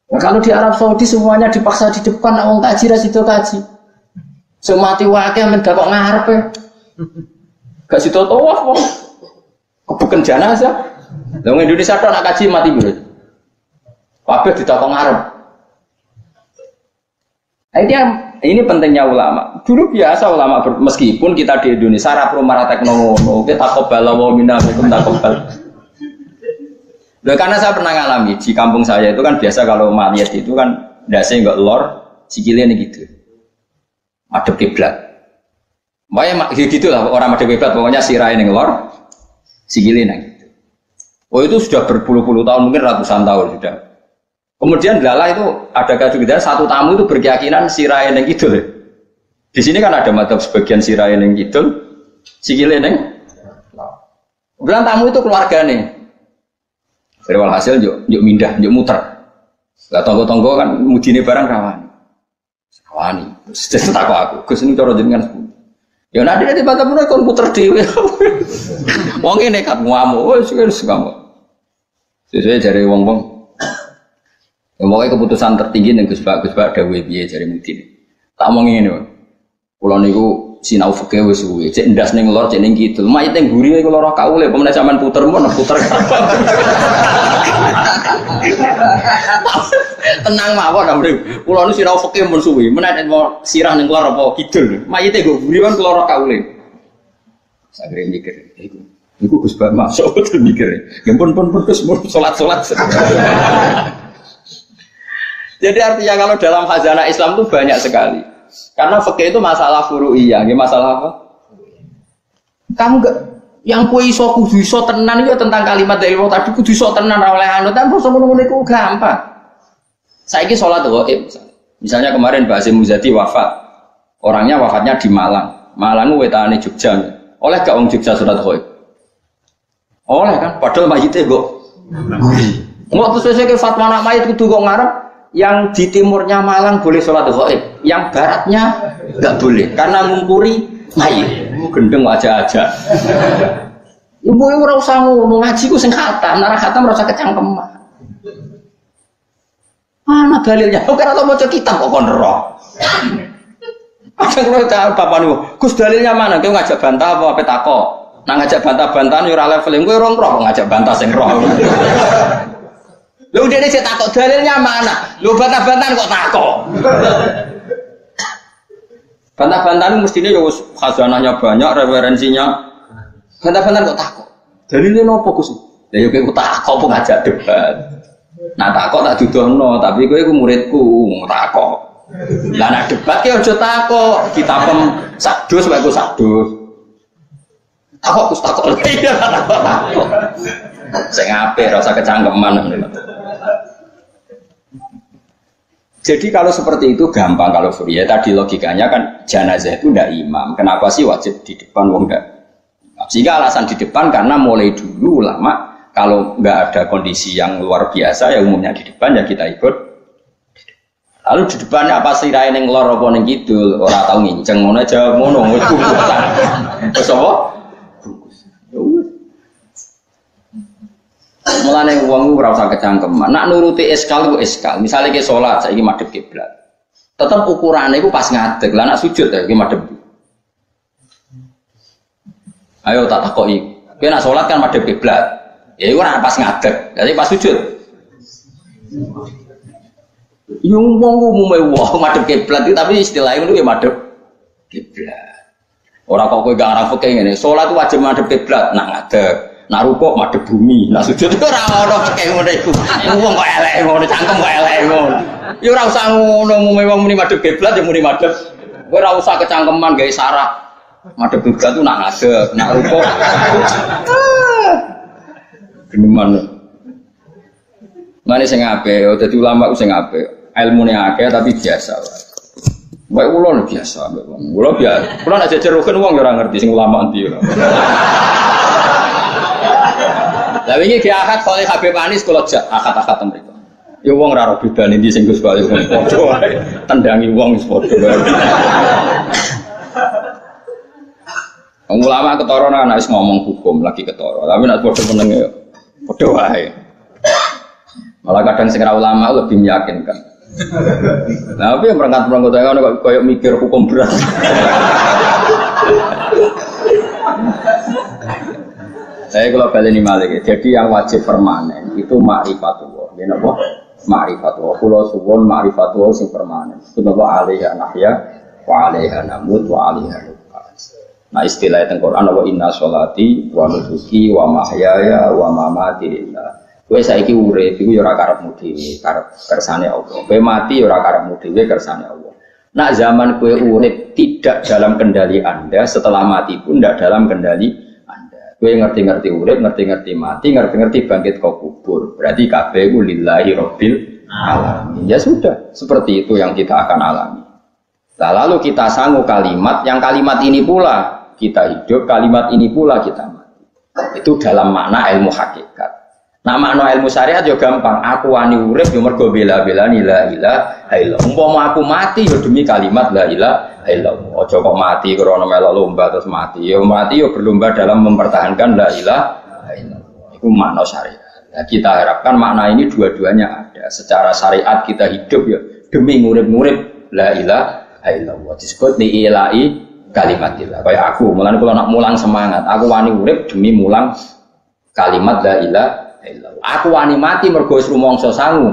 Nah, kalau di Arab Saudi semuanya dipaksa di depan, orang kaji rasido kaji. Semati wakil mendak kok ngarep ya. Gak situ tawaf kok. Kebuken jenazah. Lah Indonesia tok nak kaji mati bro. Kabeh ditakok ngarep. Ini pentingnya ulama. Dulu biasa ulama meskipun kita di Indonesia ra prumara teknono, kita takobal wa minna bikum takobal. Loh, karena saya pernah ngalami di kampung saya itu kan biasa kalau mayat itu kan ndase enggak lor, sikile ini gitu. Madhep kiblat. Makanya gitu lah orang madhep kiblat pokoknya sirahe ning lor, sikile nang gitu. Oh itu sudah berpuluh-puluh tahun, mungkin ratusan tahun sudah. Kemudian lala itu ada kajian satu tamu itu berkeyakinan sirahe ning kidul. Di sini kan ada madzhab sebagian sirahe ning kidul, sikile ning. Kemudian tamu itu keluargane. Dari hasil yuk mindah, yuk muter. Lah tonggo-tonggo kan mudine barang rawani. Rawani. Terus tak aku, Gus ini cara jenengan. Ya nanti tiba-tiba kon muter dhewe. Wong ngene nekat ngamuk, wis kamu. Sesuai jare wong-wong. Pokoknya keputusan tertinggi yang Gus Bak dawuhe piye jare mudin. Tak omong ngene. Kula niku sinau fikih wis suwe. Cek ndas ning lor, cek ning kidul. Mayit ning guri niku lara kaule, pemene sampean puter mun puter. Tenang mawon amre. Kula niku sinau fikih mun suwe. Menawa mau sirah ning lor apa kidul. Mayite nggo guri kan lara kaule. Sagere mikir iku. Iku Gus Bak masuk betul mikir. Nggih pun Gus salat-salat. Jadi artinya kalau dalam khazanah Islam itu banyak sekali. Karena fikih itu masalah furu'iyah, masalah apa? Kamu enggak yang kowe iso kudu iso tenan itu tentang kalimat dari Allah tadi kudu iso tenan ra oleh anu tapi basa ngono iku gampang. Saiki salat ghaib. Misalnya kemarin Mbak Hasim Muzadi wafat. Orangnya wafatnya di Malang. Malang ku wetane Jogja. Oleh gak wong Jogja salat ghaib? Oleh kan padahal mayite kok. Engko terus wis fatwa anak mayit kudu kok ngarep yang di timurnya Malang boleh salat ghaib, yang baratnya enggak boleh karena ngungkuri mayit. Gendeng aja-aja. Ibu ora usah ngono ngaji ku sing khatam, nek khatam ora usah kecangkeman. Ana dalilnya. Kok ora tau maca kitab kok kon ero. Ada kalau tahu bapak niku, Gus dalilnya mana? Kowe ngajak bantah apa takok? Nak ngajak bantah-bantahan yo ora level kowe ora roh ngajak bantah sing roh. Lho dene sik takok dalilnya mana? Lho bantah-bantahan kok takok. Bantah-bantahan mestinya ya khazanahnya banyak, referensinya. Bantah-bantahan kok takut. Dalilnya nopo Gus? Ya yo kowe takut kok ngajak debat. Nah takut tak dudono, tapi kowe iku muridku, takut. Lah nek debat ki aja takut, kita sadus wae ku sadus. Takut Gus takut. Iya takut. Sing apik ora usah kecangkeman. Jadi kalau seperti itu gampang kalau ya tadi logikanya kan jenazah itu ndak imam. Kenapa sih wajib di depan wong ndak? Sehingga alasan di depan karena mulai dulu ulama kalau nggak ada kondisi yang luar biasa ya umumnya di depan ya kita ikut. Lalu di depannya apa sih raine ning lor apa ning kidul ora tau nginceng ngono aja ngono wis bungkusan. Terus apa? Mulane wong ora usah kecangkeman. Nak nuruti eskal ku eskal. Misale ki salat saiki madhep kiblat. Tetep ukurane iku pas ngadeg. Lah nak sujud ya iki madhep. Ayo tak takoki. Kowe nak salat kan madhep kiblat. Ya iku ora pas ngadeg. Jadi pas sujud. Yo wong umume wong madhep kiblat tapi istilahnya ngono ya madhep kiblat. Ora kok kowe gak ngarang fikih ngene. Salat ku wajib madhep kiblat nak ngadeg. Nak rukuk madhep bumi, nak sujud itu ora ono kaya ngono iku. Wong kok elek ngono, cangkem kok elek ngono. Ya ora usah ngono, wong muni madhep kiblat ya muni madhep. Kowe ora usah kecangkeman gawe syarat. Madhep kiblat itu nak ngadeg, nak rukuk. Geneman. Mane sing apik, dadi ulama ku sing apik. Ilmune akeh tapi biasa wae. Wae kula biasa, Wong. Kula biasa. Kula nek jejeroken wong ora ngerti sing ulama endi ora. Lah wingi ki akad soleh Habib Anis kula jak akad-akad mriku. Ya wong ora ro bedane ndi sing Gus Bali padha wae. Tendangi wong wis padha wae. Ulama ketara nek wis ngomong hukum lagi ketara. Tapi nek padha meneng ya padha wae. Malah kadang sing ora ulama lebih meyakinkan. Tapi yang perangkat-perangkat ngono kok koyo mikir hukum berat. Saya kalau baleni malih, jadi yang wajib permanen itu ma'rifatullah. Ya napa? Ma'rifatullah. Kula suwun ma'rifatullah sing permanen. Itu napa alaiha nahya wa alaiha namut wa alaiha nuqas. Nah istilah teng Quran wa inna sholati wa nusuki wa mahyaya wa mamati lillah. Kowe saiki urip iku ya ora karepmu dhewe, karep kersane Allah. Kowe mati ya ora karepmu dhewe, kersane Allah. Nak zaman kowe urip tidak dalam kendali Anda, setelah mati pun tidak dalam kendali kowe ngerti-ngerti urip, ngerti-ngerti mati, ngerti-ngerti bangkit kau kubur. Berarti kabeh ku lillahi rabbil alamin. Ya sudah, seperti itu yang kita akan alami. Nah, lalu kita sanggup kalimat, yang kalimat ini pula kita hidup, kalimat ini pula kita mati. Itu dalam makna ilmu hakikat. Nah, makna ilmu syariat juga gampang. Aku wani urip yo mergo bela-belani la ilaha illallah. Umpama aku mati yo demi kalimat la ilaha illallah. Aja kok mati karena melok lomba terus mati. Yo mati yo berlomba dalam mempertahankan la ilaha illallah. Itu makna syariat. Nah, kita harapkan makna ini dua-duanya ada. Secara syariat kita hidup ya demi ngurip-ngurip la ilaha illallah. Disebut ni ilahi kalimatillah. Kayak aku, mulane kalau nak mulang semangat, aku wani urip demi mulang kalimat la ilaha illallah. Aku wani mati mergo wis rumangsa sangu.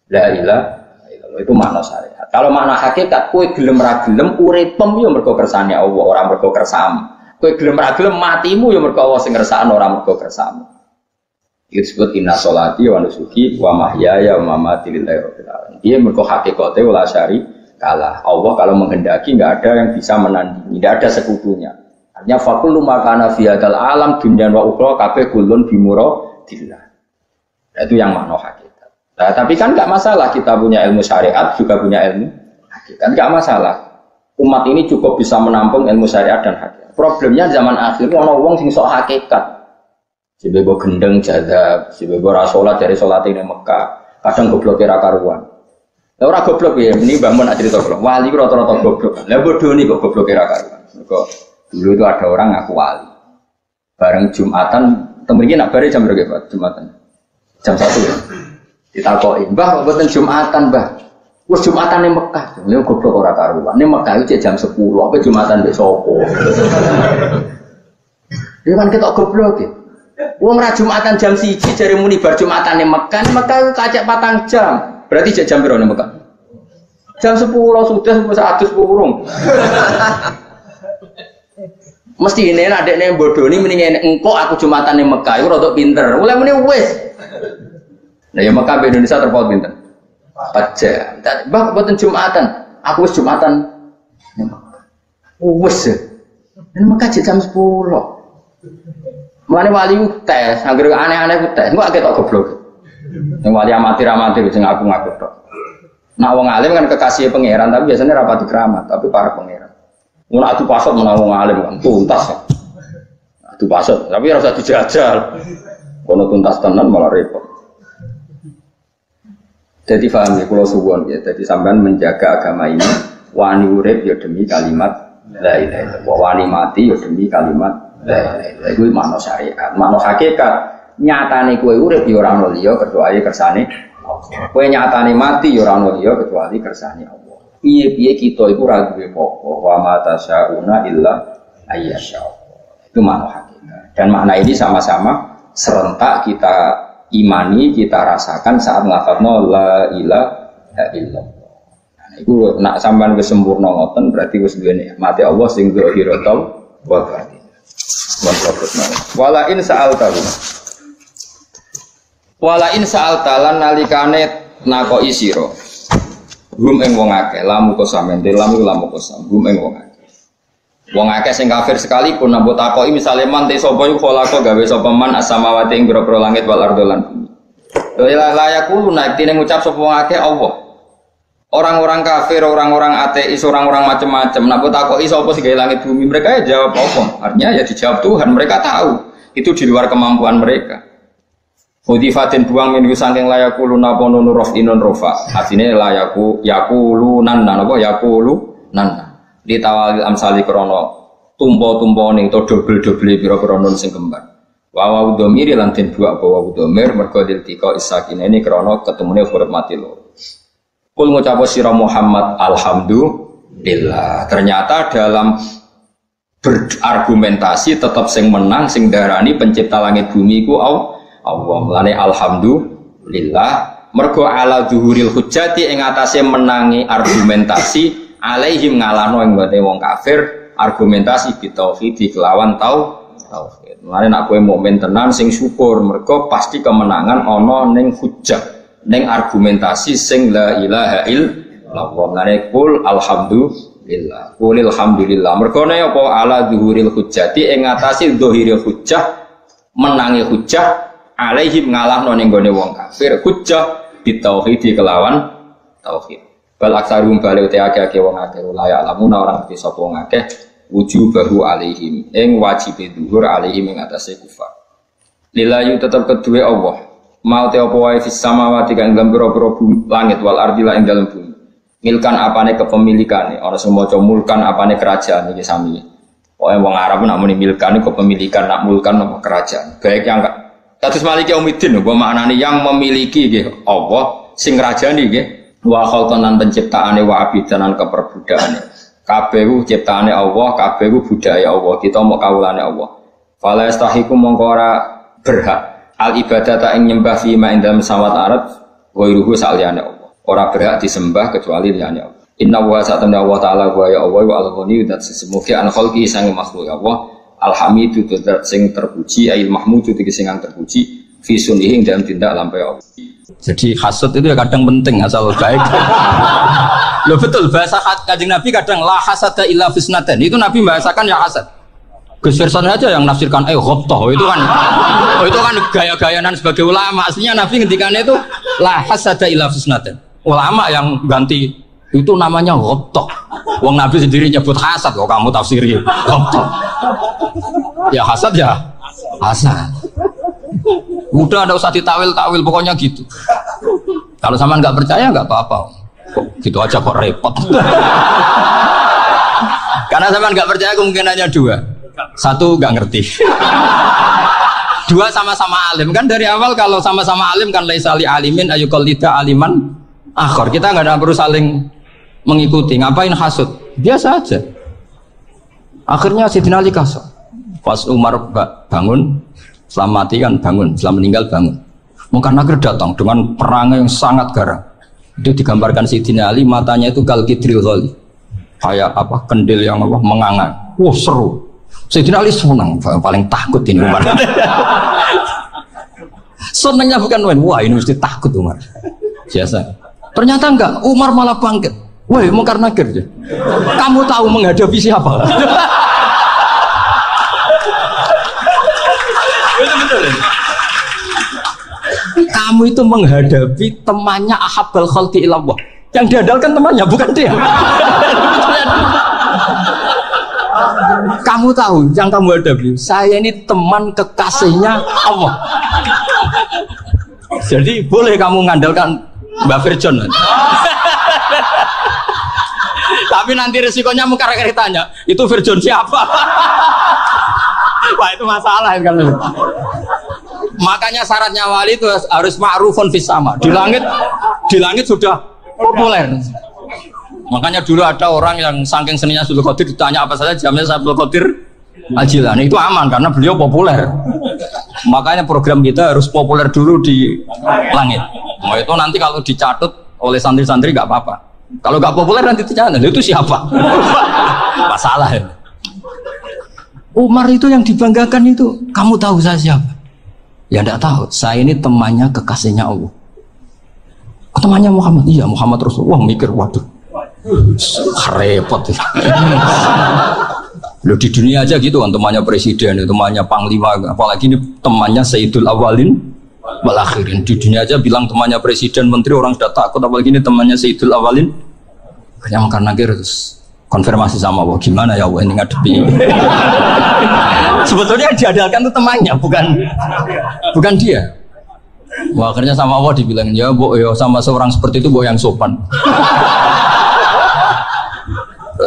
La ilaha illallah itu makna syariat. Kalau makna hakikat kowe gelem ra gelem uripem yo mergo kersane Allah, ora mergo kersamu. Kowe gelem ra gelem matimu yo mergo Allah sing ngersakno, ora mergo kersamu. Itu disebut inna sholati wa nusuki wa mahyaya wa mamati lillahi rabbil alamin. Dia mergo hakikate wala syari kalah. Allah kalau menghendaki enggak ada yang bisa menandingi, tidak ada sekutunya. Artinya faqul makana fi hadzal alam dunya wa ukhra kabeh kulun bimuradillah. Itu yang makna hakikat. Nah, tapi kan enggak masalah kita punya ilmu syariat juga punya ilmu hakikat. Enggak masalah. Umat ini cukup bisa menampung ilmu syariat dan hakikat. Problemnya zaman akhir ana wong sing sok hakikat. Sibego gendeng jadab, sibego ra salat dari salat ning Mekah. Kadang goblok ra karuan. Lah ora goblok ya, ini Mbah Mun cerita kula. Wali ku rata-rata goblok. Lah bodoh nih kok goblok ra karuan. Kok dulu itu ada orang ngaku wali. Bareng Jumatan, temen iki nak bare jam berapa Pak? Jumatan. Jam 1 ya. Ditakoki, "Mbah, kok mboten Jumatan, Mbah?" Wis Jumatan ning Mekah. Lha goblok ora karuan. Ning Mekah iki jam 10, apa Jumatan mbek sapa? Dia kan ketok goblok ya. Wong ra Jumatan jam 1 jare muni bar Jumatan ning Mekah. Mekah ku kacek 4 jam. Berarti jam piro ning Mekah? Jam 10 sudah saat urung. Mesti ini adekne bodoni mending engko aku Jumatan ning Mekah iku rada pinter. Mulai muni wis. Nah ya Mekah Indonesia terpaut pinter. 4 jam. Mbah mboten Jumatan. Aku wis Jumatan ning Mekah. Wis. Ning Mekah jam 10. Mulane wali tes, anggere aneh-aneh ku tes. Engko ketok goblok. Yang wali amatir sing ngaku-ngaku tok. Nak wong alim kan kekasih pangeran, tapi biasanya rapati keramat, tapi para pangeran. Mun adu pasot menawa wong alim kan tuntas. Adu pasot, tapi ora usah dijajal. Kono tuntas tenan malah repot. Jadi paham ya kula suwun ya, jadi sampean menjaga agama ini wani urip ya demi kalimat la ilaha illallah, wani mati ya demi kalimat la ilaha illallah. Iku makna syariat, makna hakikat. Nyatane kowe urip ya ora ono liya kecuali kersane Allah. Kowe nyatane mati ya ora ono liya kecuali kersane Allah. Piye-piye kita iku ora duwe apa-apa. Wa ma tasyauna illa ayyasha. Itu makna hakikat. Dan makna ini sama-sama serentak kita imani, kita rasakan saat nglafadzna la ilaha illallah. Nah, iku nak sampean wis sempurna ngoten berarti wis duwe nikmate Allah sing zahiratul wa batin. Wala in sa'altahu wala in sa'altalan nalikane nakoki sira hum ing wong akeh lamu kosamen lamu kosam hum ing wong akeh sing kafir sekalipun nambut takoki misale man te sapa iku kholaqo gawe sapa man as-samawati ing boro-boro langit wal ardo lan bumi la yaqulu nek dene ngucap sapa wong akeh Allah orang-orang kafir orang-orang ateis orang-orang macam-macam nambut takoki sapa sing gawe langit bumi mereka ya jawab apa artinya ya dijawab Tuhan mereka tahu itu di luar kemampuan mereka. Hudifatin buang minggu saking layakuluna ponunu rofinun rofa artinya layaku yakulunan apa yakulunan ditawalil amsali krono tumpo-tumpo ning to dobel-dobel pira-pira nun sing kembar wa domiri lan den buak bawa domir mergo diltika isakin ini krono ketemune huruf mati loro kul ngucap sira Muhammad alhamdulillah ternyata dalam berargumentasi tetap sing menang sing darani pencipta langit bumi ku Allah melane alhamdulillah mergo ala zuhuril hujjati ing atase menangi argumentasi alaihim ngalano ing bate wong kafir argumentasi bitauhid kelawan tauhid. Melane nek kowe mukmin tenan sing syukur mergo pasti kemenangan ana ning hujjah ning argumentasi sing la ilaha illallah. Melane kul alhamdulillah. Qulil hamdulillah. Mergo ne apa ala zuhuril hujjati ing atase zahiril hujjah menangi hujjah alaihim ngalahno ning gone wong kafir hujjah bitauhid kelawan tauhid bal aksarum bali uti akeh wong akeh layak lamuna ora ngerti sapa wong akeh wujubahu alaihim ing wajibe dhuwur alaihim ing atase kufar lillahi tetep kedue Allah mau te apa wae fis samawati kang dalam pira-pira langit wal ardi lan ing dalem bumi milkan apane kepemilikane ana sing maca mulkan apane kerajaan iki sami wong Arab nak muni milkan kepemilikan nak mulkan apa kerajaan baik yang Kados maliki umidin, apa maknane yang memiliki nggih Allah sing ngrajani nggih wa khalqan penciptaane wa abidanan keperbudakane. Kabeh ku ciptaane Allah, kabeh ku budaya Allah, kita mau kawulane Allah. Fala yastahiqu mongko ora berhak al ibadata ing nyembah fi ma indam samawat arat wa iruhu saliyane Allah. Ora berhak disembah kecuali liyane Allah. Inna wa sa'atana wa ta'ala wa ya Allah wa al-ghani dat sesemuge an khalqi sange makhluk Allah. Alhamidu dat sing terpuji ail mahmudu iki sing terpuji fi sunihi dalam tindak lampah Allah Jadi hasud itu ya kadang penting asal baik. Loh betul, bahasa Kanjeng Nabi kadang la hasada illa fisnaten. Itu Nabi membahasakan ya hasad. Gus Firson aja yang nafsirkan ghobtoh itu kan gaya-gayanan sebagai ulama. Aslinya Nabi ngendikannya itu la hasada illa fisnaten. Ulama yang ganti itu namanya ghobtoh. Wong Nabi sendiri nyebut hasad kok kamu tafsiri ghobtoh. Ya hasad ya hasad. Udah enggak usah ditawil-tawil pokoknya gitu. Kalau sama nggak percaya nggak apa-apa. Kok gitu aja kok repot. Karena sama nggak percaya kemungkinannya dua. Satu nggak ngerti. Dua sama-sama alim kan dari awal kalau sama-sama alim kan laisali alimin ayuqallida aliman akhor. Kita nggak ada perlu saling mengikuti. Ngapain hasud? Biasa aja. Akhirnya Sayyidina Ali kasar. Pas Umar bangun, setelah mati kan bangun, setelah meninggal bangun. Munkar Nakir datang dengan perang yang sangat garang. Itu digambarkan Sayyidina Ali matanya itu kalkidril ghali. Kayak apa? Kendil yang apa? Menganga. Wah seru. Sayyidina Ali senang, paling takut ini Umar. Senangnya bukan main, wah ini mesti takut Umar. Biasa. Ternyata enggak, Umar malah bangkit. Wah, Munkar Nakir. Kamu tahu menghadapi siapa? Betul. Kamu itu menghadapi temannya ahabbal khalqi ilallah. Yang diandalkan temannya bukan dia. Kamu tahu yang kamu hadapi, saya ini teman kekasihnya Allah. Jadi boleh kamu mengandalkan Mbak Firjon. Tapi nanti resikonya Munkar Nakir tanya, itu Firjon siapa? Wah itu masalah kan. Makanya syaratnya wali itu harus ma'rufun fis sama. Di langit sudah populer. Makanya dulu ada orang yang saking seninya Abdul Qadir ditanya apa saja jamnya Abdul Qadir Al-Jilani itu aman karena beliau populer. Makanya program kita harus populer dulu di langit. Mau itu nanti kalau dicatut oleh santri-santri nggak apa-apa. Kalau nggak populer nanti dicatat itu siapa? Masalah ya. Umar itu yang dibanggakan itu, kamu tahu saya siapa? Ya enggak tahu, saya ini temannya kekasihnya Allah. Temannya Muhammad, iya Muhammad Rasulullah. Wah mikir, waduh repot. Loh di dunia aja gitu kan, temannya presiden, temannya panglima, apalagi ini temannya Sayyidul Awalin wal Akhirin. Di dunia aja bilang temannya presiden, menteri, orang sudah takut, apalagi ini temannya Sayyidul Awalin. Yang karena terus konfirmasi sama Allah, gimana ya Allah ini ngadepi. Sebetulnya yang diandalkan itu temannya, bukan dia. Wah, akhirnya sama Allah dibilang, ya bu, ya sama seorang seperti itu bu yang sopan.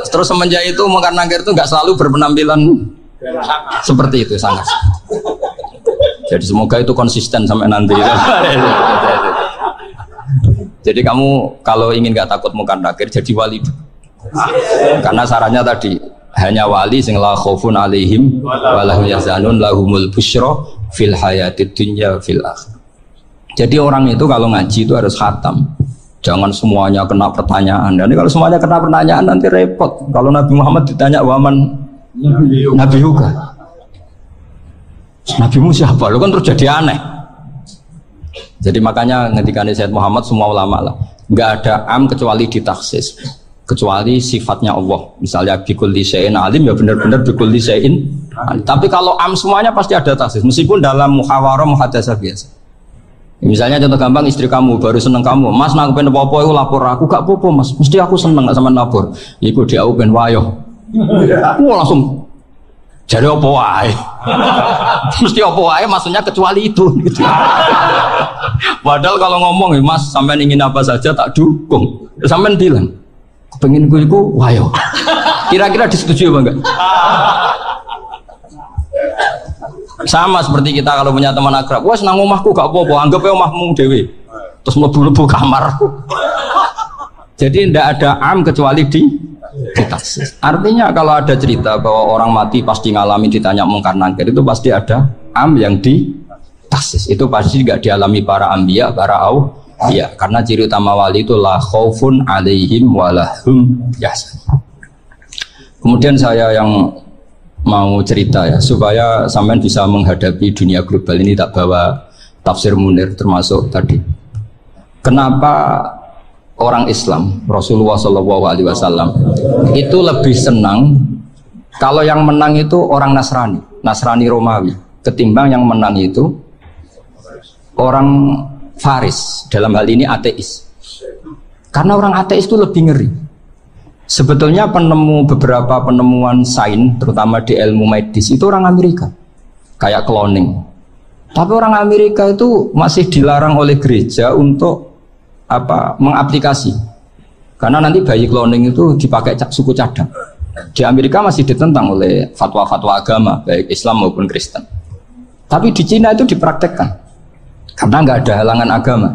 Terus semenjak itu Munkar Nakir itu nggak selalu berpenampilan seperti itu sangat. Jadi semoga itu konsisten sampai nanti. Jadi kamu kalau ingin nggak takut Munkar Nakir jadi wali. Karena syaratnya tadi hanya wali sing la khaufun alaihim walahum yahzanun lahumul busyra fil hayatid dunya fil akhirah. Jadi orang itu kalau ngaji itu harus khatam. Jangan semuanya kena pertanyaan. Dan kalau semuanya kena pertanyaan nanti repot. Kalau Nabi Muhammad ditanya waman Nabi juga. Nabimu siapa? Lu kan terus jadi aneh. Jadi makanya ketika Sayyid Muhammad semua ulama lah, nggak ada am kecuali ditaksis. Kecuali sifatnya Allah. Misalnya bikulli syai'in alim ya benar-benar bikulli syai'in. Tapi kalau am semuanya pasti ada taksis. Meskipun dalam muhawarah muhadasah biasa. Misalnya contoh gampang, istri kamu baru seneng kamu, mas nak pengen apa-apa aku lapor aku, gak apa-apa mas, mesti aku seneng gak sama lapor. Iku dia aku pengen wayo. Wah langsung jadi apa wae. Mesti apa wae maksudnya kecuali itu gitu. Padahal kalau ngomong mas sampean ingin apa saja tak dukung. Sampean bilang pengen gue iku wayo. Kira-kira disetujui apa enggak? Sama seperti kita kalau punya teman akrab, wah senang omahku gak apa-apa, anggap ya omahmu dewe, terus mlebu-mlebu kamar. Jadi tidak ada am kecuali di taksis. Artinya kalau ada cerita bahwa orang mati pasti ngalami ditanya Munkar Nakir, itu pasti ada am yang di taksis. Itu pasti tidak dialami para ambiya, para ya, karena ciri utama wali itu la khaufun alaihim walahum yahzanun. Kemudian saya yang mau cerita ya supaya sampean bisa menghadapi dunia global ini, tak bawa tafsir Munir termasuk tadi kenapa orang Islam Rasulullah SAW itu lebih senang kalau yang menang itu orang Nasrani Romawi ketimbang yang menang itu orang Faris, dalam hal ini ateis. Karena orang ateis itu lebih ngeri. Sebetulnya beberapa penemuan sains terutama di ilmu medis itu orang Amerika, kayak cloning. Tapi orang Amerika itu masih dilarang oleh gereja untuk mengaplikasi, karena nanti bayi cloning itu dipakai suku cadang. Di Amerika masih ditentang oleh fatwa-fatwa agama baik Islam maupun Kristen. Tapi di Cina itu dipraktekkan karena nggak ada halangan agama.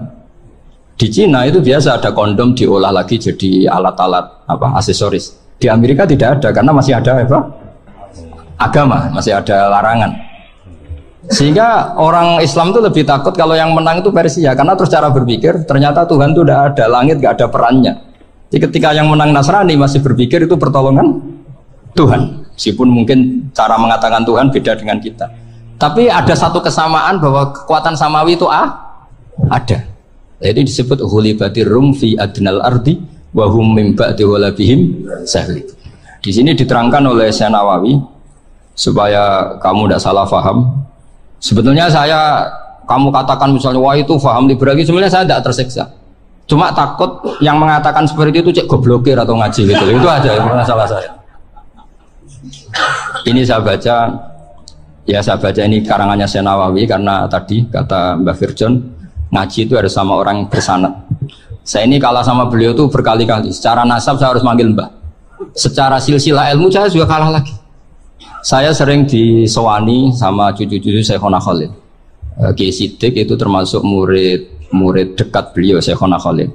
Di Cina itu biasa ada kondom diolah lagi jadi alat-alat aksesoris. Di Amerika tidak ada karena masih ada agama, masih ada larangan. Sehingga orang Islam itu lebih takut kalau yang menang itu Persia, karena terus cara berpikir ternyata Tuhan itu tidak ada, langit tidak ada perannya. Jadi ketika yang menang Nasrani masih berpikir itu pertolongan Tuhan, meskipun mungkin cara mengatakan Tuhan beda dengan kita. Tapi ada satu kesamaan bahwa kekuatan samawi itu ada. Jadi disebut ghulibatir rum fi adnal ardi wa hum min ba'di ghalabihim sahli. Di sini diterangkan oleh Syekh Nawawi supaya kamu tidak salah paham. Sebetulnya kamu katakan misalnya wah itu paham liberal, sebenarnya saya tidak tersiksa. Cuma takut yang mengatakan seperti itu cek goblokir atau ngaji gitu. Itu aja masalah saya. Ini saya baca ini karangannya Syekh Nawawi karena tadi kata Mbak Firjon ngaji itu harus sama orang bersanad. Saya ini kalah sama beliau tuh berkali-kali. Secara nasab saya harus manggil Mbah. Secara silsilah ilmu saya juga kalah lagi. Saya sering disewani sama cucu-cucu Syekhona Khalil. Kiai Siddiq itu termasuk murid dekat beliau Syekhona Khalil.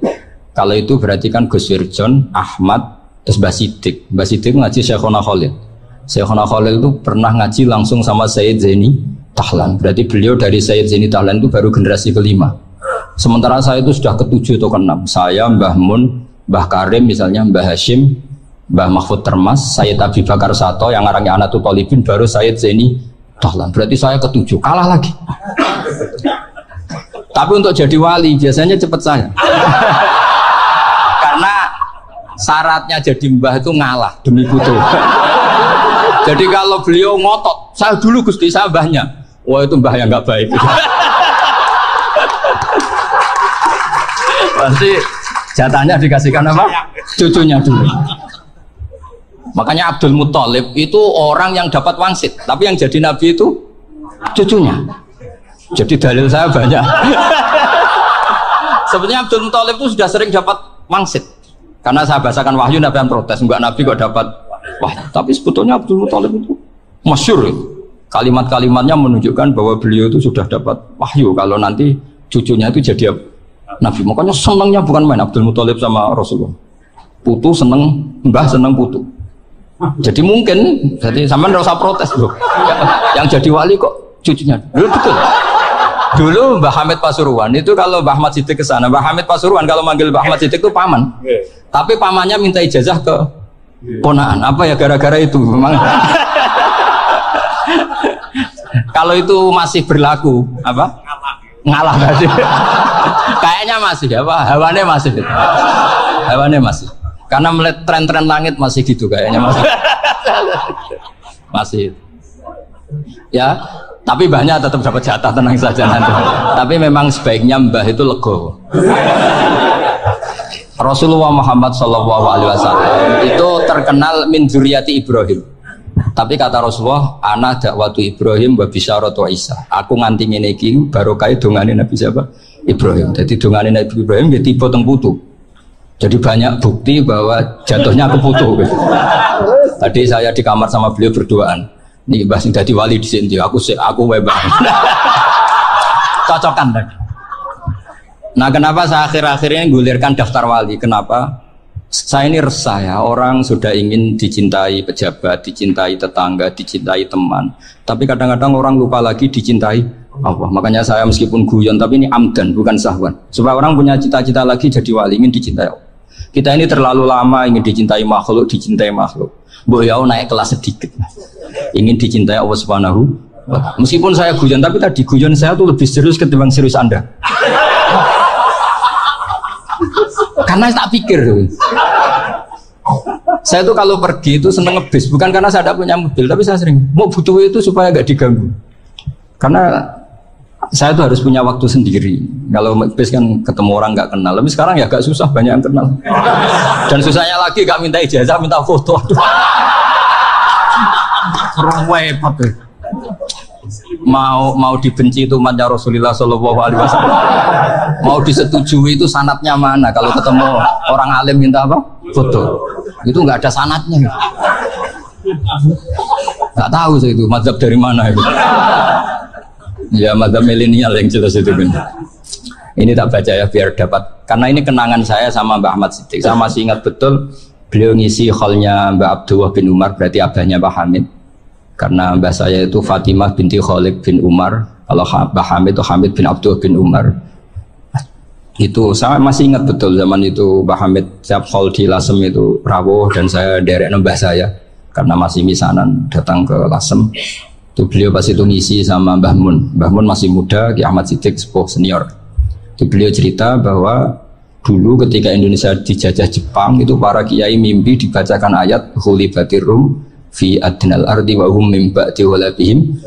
Kalau itu berarti kan Gus Wirjon, Ahmad, terus Mbah Siddiq. Mbah Siddiq ngaji Syekhona Khalil. Syekhona Khalil itu pernah ngaji langsung sama Sayyid Zaini Tahlan. Berarti beliau dari Sayyid Zaini Tahlan itu baru generasi kelima. Sementara saya itu sudah ke-7 atau ke-6. Saya, Mbah Mun, Mbah Karim misalnya, Mbah Hashim, Mbah Mahfud Termas, Sayyid Abi Bakar Sato yang ngarangnya Anatul Talibin, baru Sayyid Zaini Tahlan. Berarti saya ke-7, kalah lagi. Tapi untuk jadi wali biasanya cepat saya. Karena syaratnya jadi mbah itu ngalah demi putu. Jadi kalau beliau ngotot, saya dulu Gusti, saya mbahnya. Wah itu mbah yang nggak baik. Pasti jatahnya dikasihkan apa? Cucunya dulu. Makanya Abdul Muthalib itu orang yang dapat wangsit, tapi yang jadi nabi itu cucunya. Jadi dalil saya banyak. Sebetulnya Abdul Muthalib itu sudah sering dapat wangsit. Karena saya bahasakan wahyu, Nabi yang protes, enggak nabi kok dapat wahyu. Tapi sebetulnya Abdul Muthalib itu masyhur. Kalimat-kalimatnya menunjukkan bahwa beliau itu sudah dapat wahyu kalau nanti cucunya itu jadi nabi. Makanya senangnya bukan main Abdul Muthalib sama Rasulullah. Putu seneng, mbah seneng putu. Jadi mungkin, jadi sampean enggak usah protes bro. Yang jadi wali kok cucunya. Dulu betul. Dulu Mbah Hamid Pasuruan itu kalau Mbah Ahmad Siddiq ke sana, Mbah Hamid Pasuruan kalau manggil Mbah Ahmad Siddiq itu paman. Tapi pamannya minta ijazah ke ponaan. Apa ya gara-gara itu memang. Kalau itu masih berlaku apa? Ngalah masih. Kayaknya masih apa? Hawane masih. Karena melihat tren-tren langit masih gitu kayaknya masih. Ya, tapi mbahnya tetap dapat jatah, tenang saja nanti. Tapi memang sebaiknya mbah itu legowo. Rasulullah Muhammad SAW itu terkenal min dzurriyyati Ibrahim. Tapi kata Rasulullah, ana dakwatu Ibrahim wa bisyaratu Isa. Aku nganti ngene iki barokah dongane Nabi siapa? Ibrahim. Jadi dongane Nabi Ibrahim ya tiba teng putu. Jadi banyak bukti bahwa jatuhnya ke putu. Tadi saya di kamar sama beliau berduaan. Nih Mbah sing dadi wali di sini, aku webah. Cocokan tadi. Nah, kenapa saya akhir-akhir ini gulirkan daftar wali? Kenapa? Saya ini resah ya, orang sudah ingin dicintai pejabat, dicintai tetangga, dicintai teman. Tapi kadang-kadang orang lupa lagi dicintai Allah. Makanya saya meskipun guyon, tapi ini amdan, bukan sahwan. Supaya orang punya cita-cita lagi jadi wali, ingin dicintai Allah. Kita ini terlalu lama ingin dicintai makhluk. Boyau naik kelas sedikit. Ingin dicintai Allah Subhanahu. Meskipun saya guyon, tapi tadi guyon saya tuh lebih serius ketimbang serius Anda. Karena tak pikir. Saya tuh kalau pergi itu seneng ngebis, bukan karena saya tidak punya mobil, tapi saya sering mau butuh itu supaya nggak diganggu. Karena saya tuh harus punya waktu sendiri. Kalau ngebis kan ketemu orang nggak kenal, tapi sekarang ya agak susah, banyak yang kenal. Dan susahnya lagi nggak minta ijazah, minta foto. Kurang repot tuh. Mau dibenci itu umatnya Rasulullah Shallallahu Alaihi Wasallam, mau disetujui itu sanatnya mana? Kalau ketemu orang alim minta apa? Foto, itu nggak ada sanatnya, nggak tahu saya itu mazhab dari mana itu. Ya mazhab milenial yang jelas itu kan. Ini tak baca ya biar dapat, karena ini kenangan saya sama Mbah Ahmad Siddiq. Saya masih ingat betul beliau ngisi hallnya Mbah Abdullah bin Umar, berarti abahnya Mbah Hamid. Karena mbah saya itu Fatimah binti Khalid bin Umar, kalau Mbah Hamid itu Hamid bin Abdullah bin Umar. Itu saya masih ingat betul zaman itu Mbah Hamid siap hall di Lasem itu rawuh dan saya derek mbah saya karena masih misanan datang ke Lasem. Itu beliau pas itu ngisi sama Mbah Mun. Mbah Mun masih muda, Ki Ahmad Siddiq sepuh senior. Itu beliau cerita bahwa dulu ketika Indonesia dijajah Jepang itu para kiai mimpi dibacakan ayat Ghulibatir Rum fi adnal ardi wa hum min ba'di walabihim.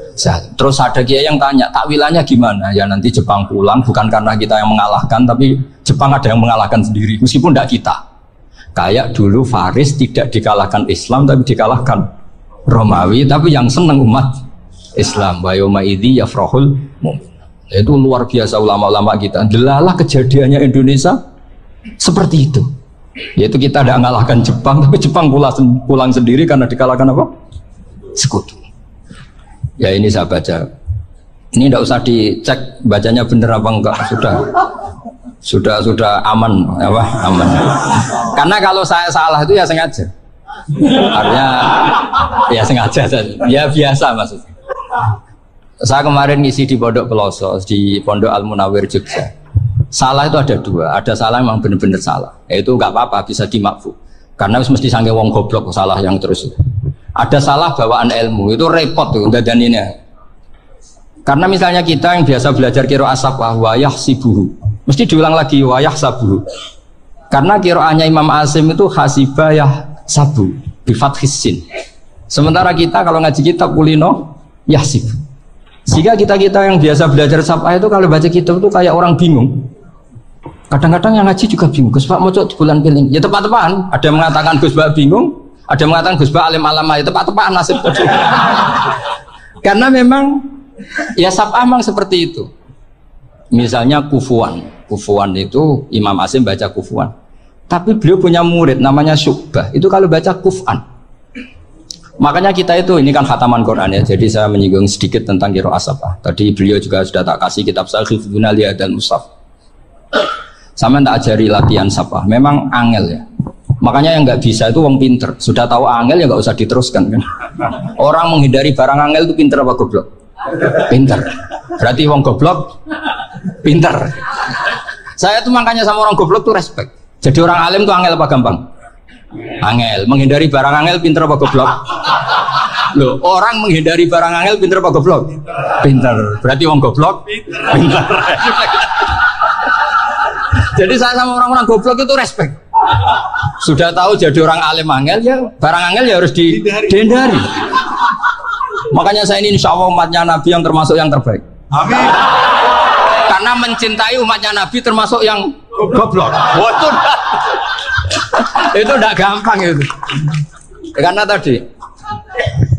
Terus ada kiai yang tanya, takwilannya gimana? Ya nanti Jepang pulang bukan karena kita yang mengalahkan, tapi Jepang ada yang mengalahkan sendiri meskipun tidak kita. Kayak dulu Faris tidak dikalahkan Islam tapi dikalahkan Romawi, tapi yang senang umat Islam. Wa yauma idzi yafrahul mu'min. Itu luar biasa ulama-ulama kita. Delalah kejadiannya Indonesia seperti itu. Yaitu kita tidak mengalahkan Jepang, tapi Jepang pulang sendiri karena dikalahkan apa? Sekutu. Ya ini saya baca. Ini tidak usah dicek bacanya benar apa enggak, sudah aman, apa? Aman. Karena kalau saya salah itu ya sengaja. Artinya ya sengaja, ya biasa maksudnya. Saya kemarin ngisi di Pondok Peloso, di Pondok Al Munawir Jogja. Salah itu ada dua, ada salah memang benar-benar salah, itu nggak apa-apa bisa dimakfu, karena mesti sange wong goblok salah yang terus. Ada salah bawaan ilmu itu repot tuh dan ini. Karena misalnya kita yang biasa belajar qiraah sabah wayah sibuhu, mesti diulang lagi wayah sabuhu. Karena qiraahnya Imam Asim itu hasibah yah sabu bifat hisin. Sementara kita kalau ngaji kitab kulino yahsib. Sehingga kita yang biasa belajar sabah itu kalau baca kitab itu kayak orang bingung. Kadang-kadang yang ngaji juga bingung. Gus Pak mau di bulan piling. Ya tepat-tepatan. Ada yang mengatakan Gus Pak bingung, ada yang mengatakan Gus Pak alim alama. Ya tepat-tepatan nasib. Karena memang ya sabah memang seperti itu. Misalnya kufuan. Kufuan itu Imam Asim baca kufuan. Tapi beliau punya murid namanya Syu'bah. Itu kalau baca kuf'an. Makanya kita itu, ini kan khataman Quran ya, jadi saya menyinggung sedikit tentang qiraah sabah. Tadi beliau juga sudah tak kasih kitab Hifdzuna Liya dan Mushaf. Sama tak ajari latihan sabah, memang angel ya. Makanya yang nggak bisa itu wong pinter, sudah tahu angel ya nggak usah diteruskan kan. Orang menghindari barang angel itu pinter apa goblok? Pinter. Berarti wong goblok pinter. Saya tuh makanya sama orang goblok tuh respect. Jadi orang alim tuh angel apa gampang? Angel, menghindari barang angel pinter apa goblok? Loh, orang menghindari barang angel pinter apa goblok? Pinter. Berarti wong goblok pinter. Jadi saya sama orang-orang goblok itu respect. Sudah tahu jadi orang alim angel ya, barang angel ya harus dihindari. Makanya saya ini insya Allah umatnya Nabi yang termasuk yang terbaik. Amin. Karena mencintai umatnya Nabi termasuk yang goblok. Betul. Itu udah gampang itu. Karena tadi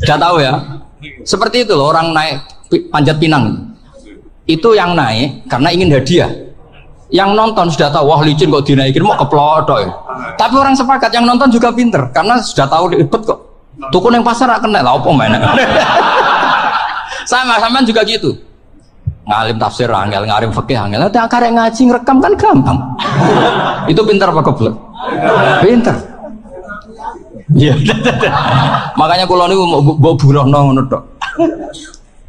sudah tahu ya. Seperti itu loh orang naik Panjat Pinang. Itu yang naik karena ingin hadiah. Yang nonton sudah tahu wah licin kok dinaikin mau keplodok. Tapi orang sepakat yang nonton juga pinter karena sudah tahu ribet kok. Tukun yang pasar akan kena lah apa mainnya. Sama juga gitu. Ngalim tafsir angel, ngalim fikih angel. Tapi karek ngaji ngerekam kan gampang. Itu pinter apa goblok? Pinter. Iya. Makanya kalau niku mau burohno ngono tok.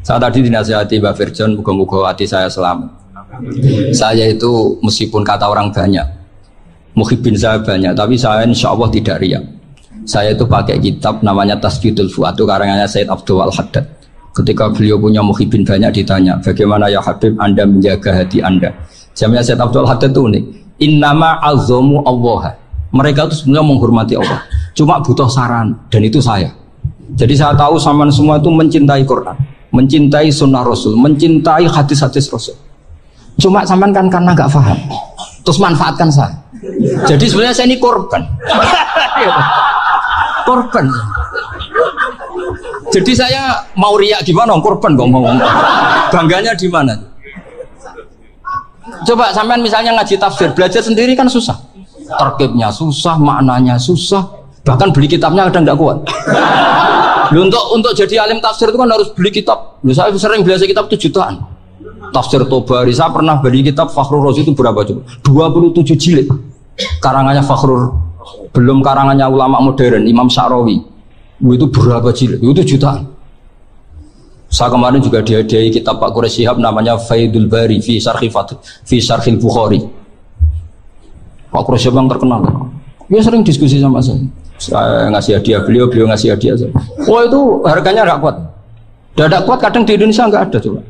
Saya tadi dinasihati Mbak Firjon, muga-muga hati saya selamat. Saya itu meskipun kata orang banyak, muhibbin saya banyak, tapi saya insya Allah tidak riya. Saya itu pakai kitab namanya Tasbidul Fuad, itu karangannya Said Abdul Al-Haddad. Ketika beliau punya muhibbin banyak ditanya, bagaimana ya Habib Anda menjaga hati Anda? Jamnya Said Abdul Al-Haddad itu unik. Innama azzamu Allah. Mereka itu sebenarnya menghormati Allah. Cuma butuh saran dan itu saya. Jadi saya tahu sampean semua itu mencintai Quran, mencintai sunnah Rasul, mencintai hadis-hadis Rasul. Cuma sampean kan karena nggak paham, terus manfaatkan saya. Jadi sebenarnya saya ini korban. Korban. Jadi saya mau riak gimana? Korban kok ngomong. Bangganya di mana? Coba sampean misalnya ngaji tafsir, belajar sendiri kan susah. Terkibnya susah, maknanya susah. Bahkan beli kitabnya kadang tidak kuat. Untuk jadi alim tafsir itu kan harus beli kitab. Saya sering belajar kitab itu jutaan. Tafsir Tobari, saya pernah beli kitab Fakhrur Razi itu berapa coba? 27 jilid. Karangannya Fakhrur, belum karangannya ulama modern, Imam Sya'rawi. Itu berapa jilid? Itu jutaan. Saya kemarin juga dihadiahi kitab Pak Quraish Shihab namanya Faidul Bari fi Syarhil Bukhari. Pak Quraish Shihab yang terkenal. Dia sering diskusi sama saya. Saya ngasih hadiah beliau ngasih hadiah saya. Oh itu harganya nggak kuat. Tidak kuat kadang di Indonesia nggak ada coba.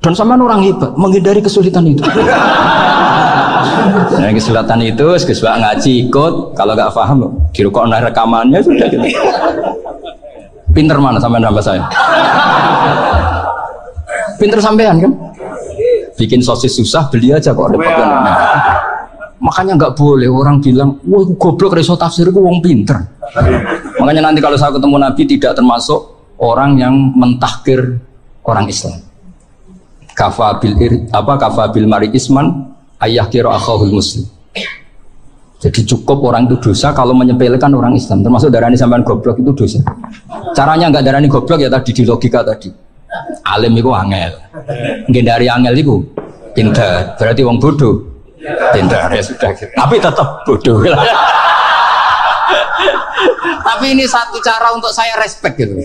Dan sama orang hebat menghindari kesulitan itu. Nah, kesulitan itu sesuai ngaji ikut. Kalau nggak paham, dirukok rekamannya sudah gitu. Pinter mana sampean nambah saya? Pinter sampean kan? Bikin sosis susah beli aja kok repot kan. Makanya nggak boleh orang bilang, wah goblok reso tafsir itu wong pinter. Makanya nanti kalau saya ketemu Nabi tidak termasuk orang yang mentahkir orang Islam. Kafabil mari isman ayah kira akhahul muslim. Jadi cukup orang itu dosa kalau menyepelekan orang Islam. Termasuk darani sampean goblok itu dosa. Caranya nggak darani goblok ya tadi di logika tadi. Alim itu angel. Ngendari angel itu pinter. Berarti wong bodoh. Pintar ya sudah gitu. Tapi tetap bodoh. Tapi ini satu cara untuk saya respect gitu.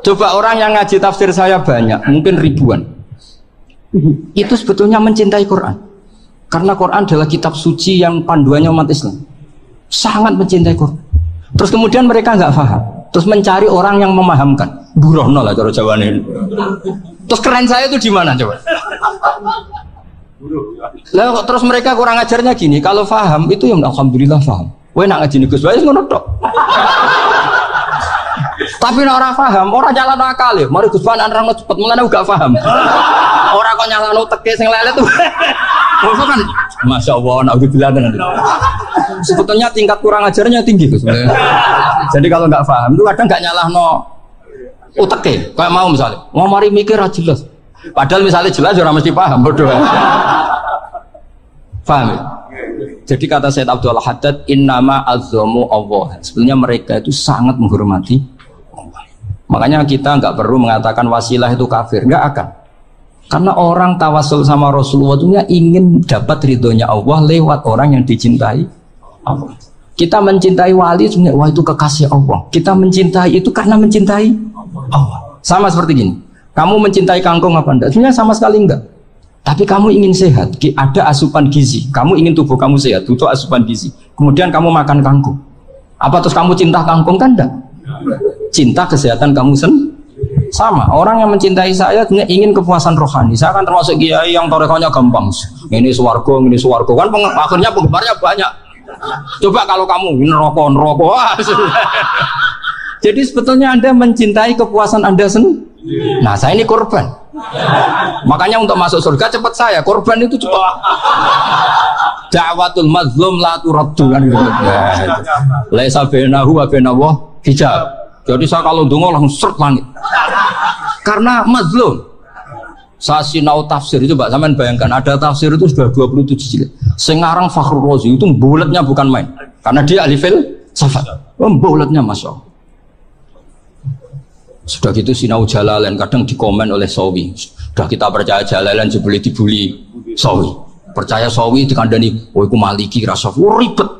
Coba orang yang ngaji tafsir saya banyak, mungkin ribuan. Itu sebetulnya mencintai Quran. Karena Quran adalah kitab suci yang panduannya umat Islam. Sangat mencintai Quran. Terus kemudian mereka nggak paham. Terus mencari orang yang memahamkan. Burono lah cara jawabannya. Terus keren saya itu di mana coba? Lah terus mereka kurang ajarnya gini, kalau paham itu ya alhamdulillah paham. Kowe nak ngaji Gus wae ngono tok. Tapi nek ora paham, ora nyalano akal ya. Mari Gus Ban nerangno cepet mulane gak paham. Ora kok nyalano teke sing lelet tuh. Maksud kan Masya Allah, naudzubillah tenan. Sebetulnya tingkat kurang ajarnya tinggi Gus. Jadi kalau nggak paham itu kadang nggak nyalahno uteke, kayak mau misalnya, mau mari mikir aja jelas. Padahal misalnya jelas orang mesti paham, bodoh. Paham ya? Jadi kata Sayyid Abdul Haddad, innama azzamu Allah. Sebenarnya mereka itu sangat menghormati Allah. Makanya kita nggak perlu mengatakan wasilah itu kafir, nggak akan. Karena orang tawasul sama Rasulullah itu ingin dapat ridhonya Allah lewat orang yang dicintai Allah. Kita mencintai wali sebenarnya, wah itu kekasih Allah. Kita mencintai itu karena mencintai Allah. Sama seperti gini, kamu mencintai kangkung apa enggak? Sebenarnya sama sekali enggak. Tapi kamu ingin sehat, ada asupan gizi. Kamu ingin tubuh kamu sehat, butuh asupan gizi. Kemudian kamu makan kangkung. Apa terus kamu cinta kangkung kan enggak? Cinta kesehatan kamu sama. Orang yang mencintai saya ingin kepuasan rohani. Saya kan termasuk kiai yang torekonya gampang. Ini swarga kan akhirnya penggemarnya banyak. Coba kalau kamu neraka. Jadi sebetulnya Anda mencintai kepuasan Anda sendiri. Nah, saya ini korban. Makanya untuk masuk surga cepat saya. Korban itu cepat. Da'watul mazlum la turaddu kan gitu. Laisa bainahu wa bainallah hijab. Jadi saya kalau donga langsung seret langit. Karena mazlum. Saya sinau tafsir itu, Mbak, sampean bayangkan ada tafsir itu sudah 27 jilid. Sengarang Fakhrur Razi itu bulatnya bukan main. Karena dia ahli filsafat. Bulatnya Masya Allah. Sudah gitu sinau Jalalain kadang dikomen oleh Sawi. Sudah kita percaya Jalalain jebule dibuli Sawi. Percaya Sawi dikandani, "Oh iku Maliki rasa ribet."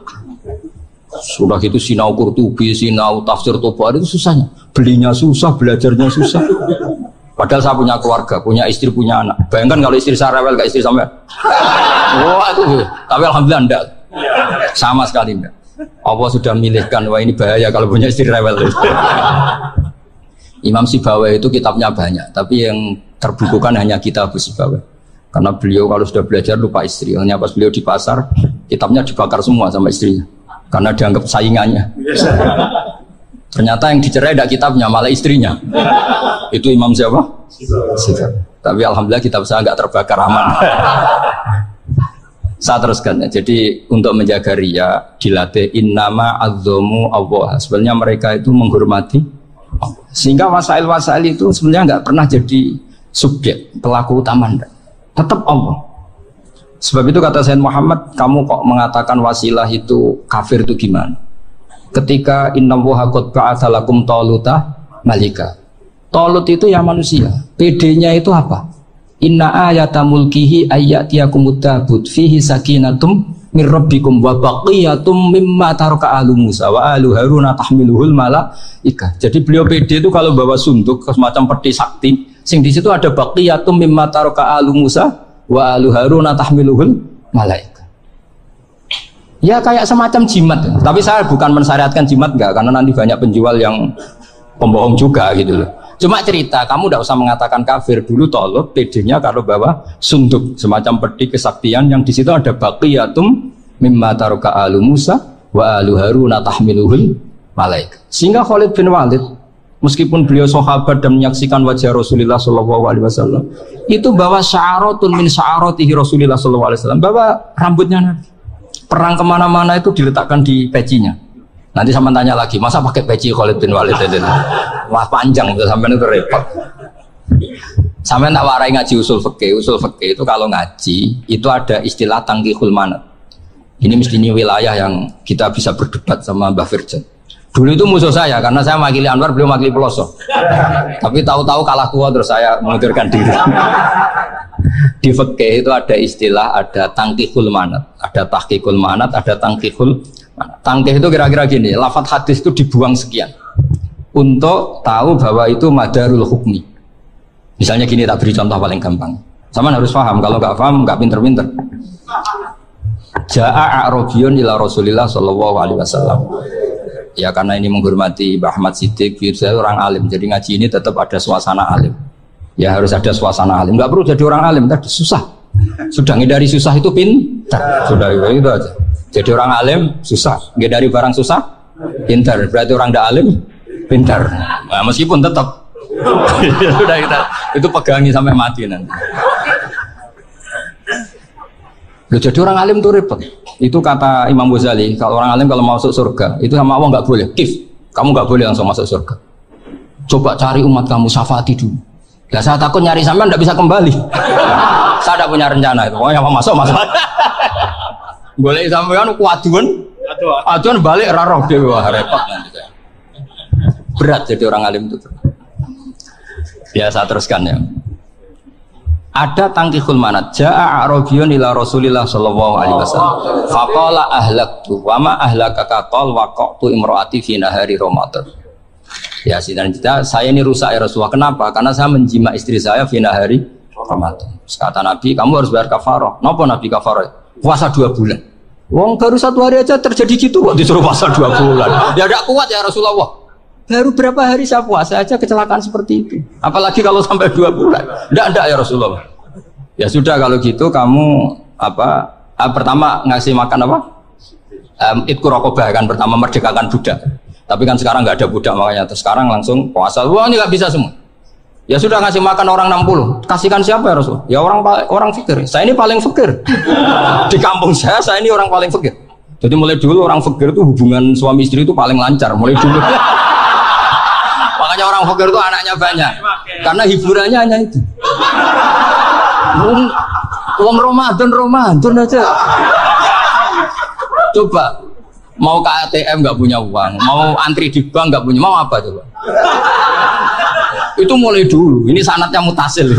Sudah gitu sinau Qurtubi, sinau tafsir Tobari itu susahnya. Belinya susah, belajarnya susah. Padahal saya punya keluarga, punya istri, punya anak. Bayangkan kalau istri saya rewel, gak istri sampai. Wah itu, tapi alhamdulillah enggak. Sama sekali enggak. Allah sudah milihkan, wah ini bahaya kalau punya istri rewel. Imam Sibawai itu kitabnya banyak, tapi yang terbukukan hanya kitab Sibawai. Karena beliau kalau sudah belajar lupa istri. Hanya pas beliau di pasar, kitabnya dibakar semua sama istrinya. Karena dianggap saingannya. Ternyata yang dicerai tidak kitabnya, malah istrinya. Itu Imam siapa? Sigar. Tapi alhamdulillah kitab saya nggak terbakar, aman. Saya teruskan ya. Jadi untuk menjaga riya dilatih innama azzamu Allah. Sebenarnya mereka itu menghormati Allah. Sehingga wasail-wasail itu sebenarnya nggak pernah jadi subjek pelaku utama. Tetap Allah. Sebab itu kata Sayyid Muhammad, kamu kok mengatakan wasilah itu kafir itu gimana? Ketika innallaha qad ba'atsa lakum taluta malika. Talut itu ya manusia. PD-nya itu apa? Inna ayata mulkihi ayyatiyakumut tabut fihi sakinatum mir rabbikum wa baqiyatum mimma taraka ahlu Musa wa ahlu Haruna tahmiluhul malaika. Jadi beliau PD itu kalau bawa sunduk semacam peti sakti, sing di situ ada baqiyatum mimma taraka ahlu Musa wa ahlu Haruna tahmiluhul malaika. Ya kayak semacam jimat. Tapi saya bukan mensyariatkan jimat enggak, karena nanti banyak penjual yang pembohong juga gitu loh. Cuma cerita, kamu tidak usah mengatakan kafir. Dulu Talut PD-nya kalau bawa sunduk semacam peti kesaktian yang di situ ada baqiyatum mimma taraka ahlu Musa wa ahlu Haruna tahmiluhul malaika. Sehingga Khalid bin Walid meskipun beliau sahabat dan menyaksikan wajah Rasulullah SAW, itu bawa sya'aratun min sya'aratihi Rasulullah SAW, bawa rambutnya Nabi. Perang kemana-mana itu diletakkan di pecinya. Nanti sama tanya lagi, masa pakai peci Khalid bin Walid itu? Wah panjang itu sampai itu repot. Sampai tak warai ngaji usul fikih. Usul fikih itu kalau ngaji itu ada istilah tangkihul manat. Ini mestinya wilayah yang kita bisa berdebat sama Mbah Firjan. Dulu itu musuh saya karena saya mewakili Anwar, beliau mewakili Pelosok. Tapi tahu-tahu kalah tua terus saya mengundurkan diri. Di fikih itu ada istilah, ada tangkihul manat, ada tahqiqul manat, ada tangkihul. Tangkih itu kira-kira gini, lafadz hadis itu dibuang sekian untuk tahu bahwa itu madarul hukmi. Misalnya gini, tak beri contoh paling gampang. Sama harus paham, kalau nggak paham nggak pinter-pinter. Ja'a a'rabiyun ila Rasulillah sallallahu alaihi wasallam. Ya karena ini menghormati Mbah Ahmad Siddiq, saya orang alim, jadi ngaji ini tetap ada suasana alim. Ya harus ada suasana alim. Nggak perlu jadi orang alim, tadi susah. Sudah ngindari susah itu pintar. Sudah itu aja. Jadi orang alim susah, ngindari barang susah, pintar. Berarti orang tidak alim, pintar. Nah, meskipun tetap sudah itu pegangi sampai mati nanti. Loh, jadi orang alim itu repot. Itu kata Imam Ghazali, kalau orang alim kalau mau masuk surga, itu sama Allah nggak boleh. Kif, kamu nggak boleh langsung masuk surga. Coba cari umat kamu, syafaati dulu. Ya saya takut nyari sampean nggak bisa kembali. Saya tidak punya rencana itu. Pokoknya mau masuk. Boleh sampean aduan balik raroh dewa repot nanti. Berat jadi orang alim itu. Ya saya teruskan ya. Ada tangkihul manat. Ja'a a'rabiyun ila Rasulillah sallallahu alaihi wasallam. Faqala ahlaktu wa ma ahlakaka qal waqtu imraati fi nahari Ramadan. Ya saya ini rusak ya Rasulullah. Kenapa? Karena saya menjima istri saya fi nahari Ramadan. Kata Nabi, kamu harus bayar kafarah. Napa Nabi kafarah? Puasa 2 bulan. Wong baru 1 hari aja terjadi gitu kok disuruh puasa 2 bulan. Ya tidak kuat ya Rasulullah. Baru berapa hari saya puasa aja kecelakaan seperti itu. Apalagi kalau sampai 2 bulan. Tidak ya Rasulullah. Ya sudah kalau gitu kamu pertama ngasih makan apa? Idku raqabah kan, pertama merdekakan budak. Tapi kan sekarang nggak ada budak makanya terus sekarang langsung puasa. Wah ini nggak bisa semua. Ya sudah ngasih makan orang 60. Kasihkan siapa ya Rasul? Ya orang fikir. Saya ini paling fikir. Di kampung saya ini orang paling fikir. Jadi mulai dulu orang fikir itu hubungan suami istri itu paling lancar. Mulai dulu. Makanya orang fakir itu anaknya banyak karena hiburannya hanya itu. Uang Ramadan aja. Coba mau ke ATM nggak punya uang, mau antri di bank nggak punya, mau apa coba? Itu mulai dulu. Ini sanatnya mutasil.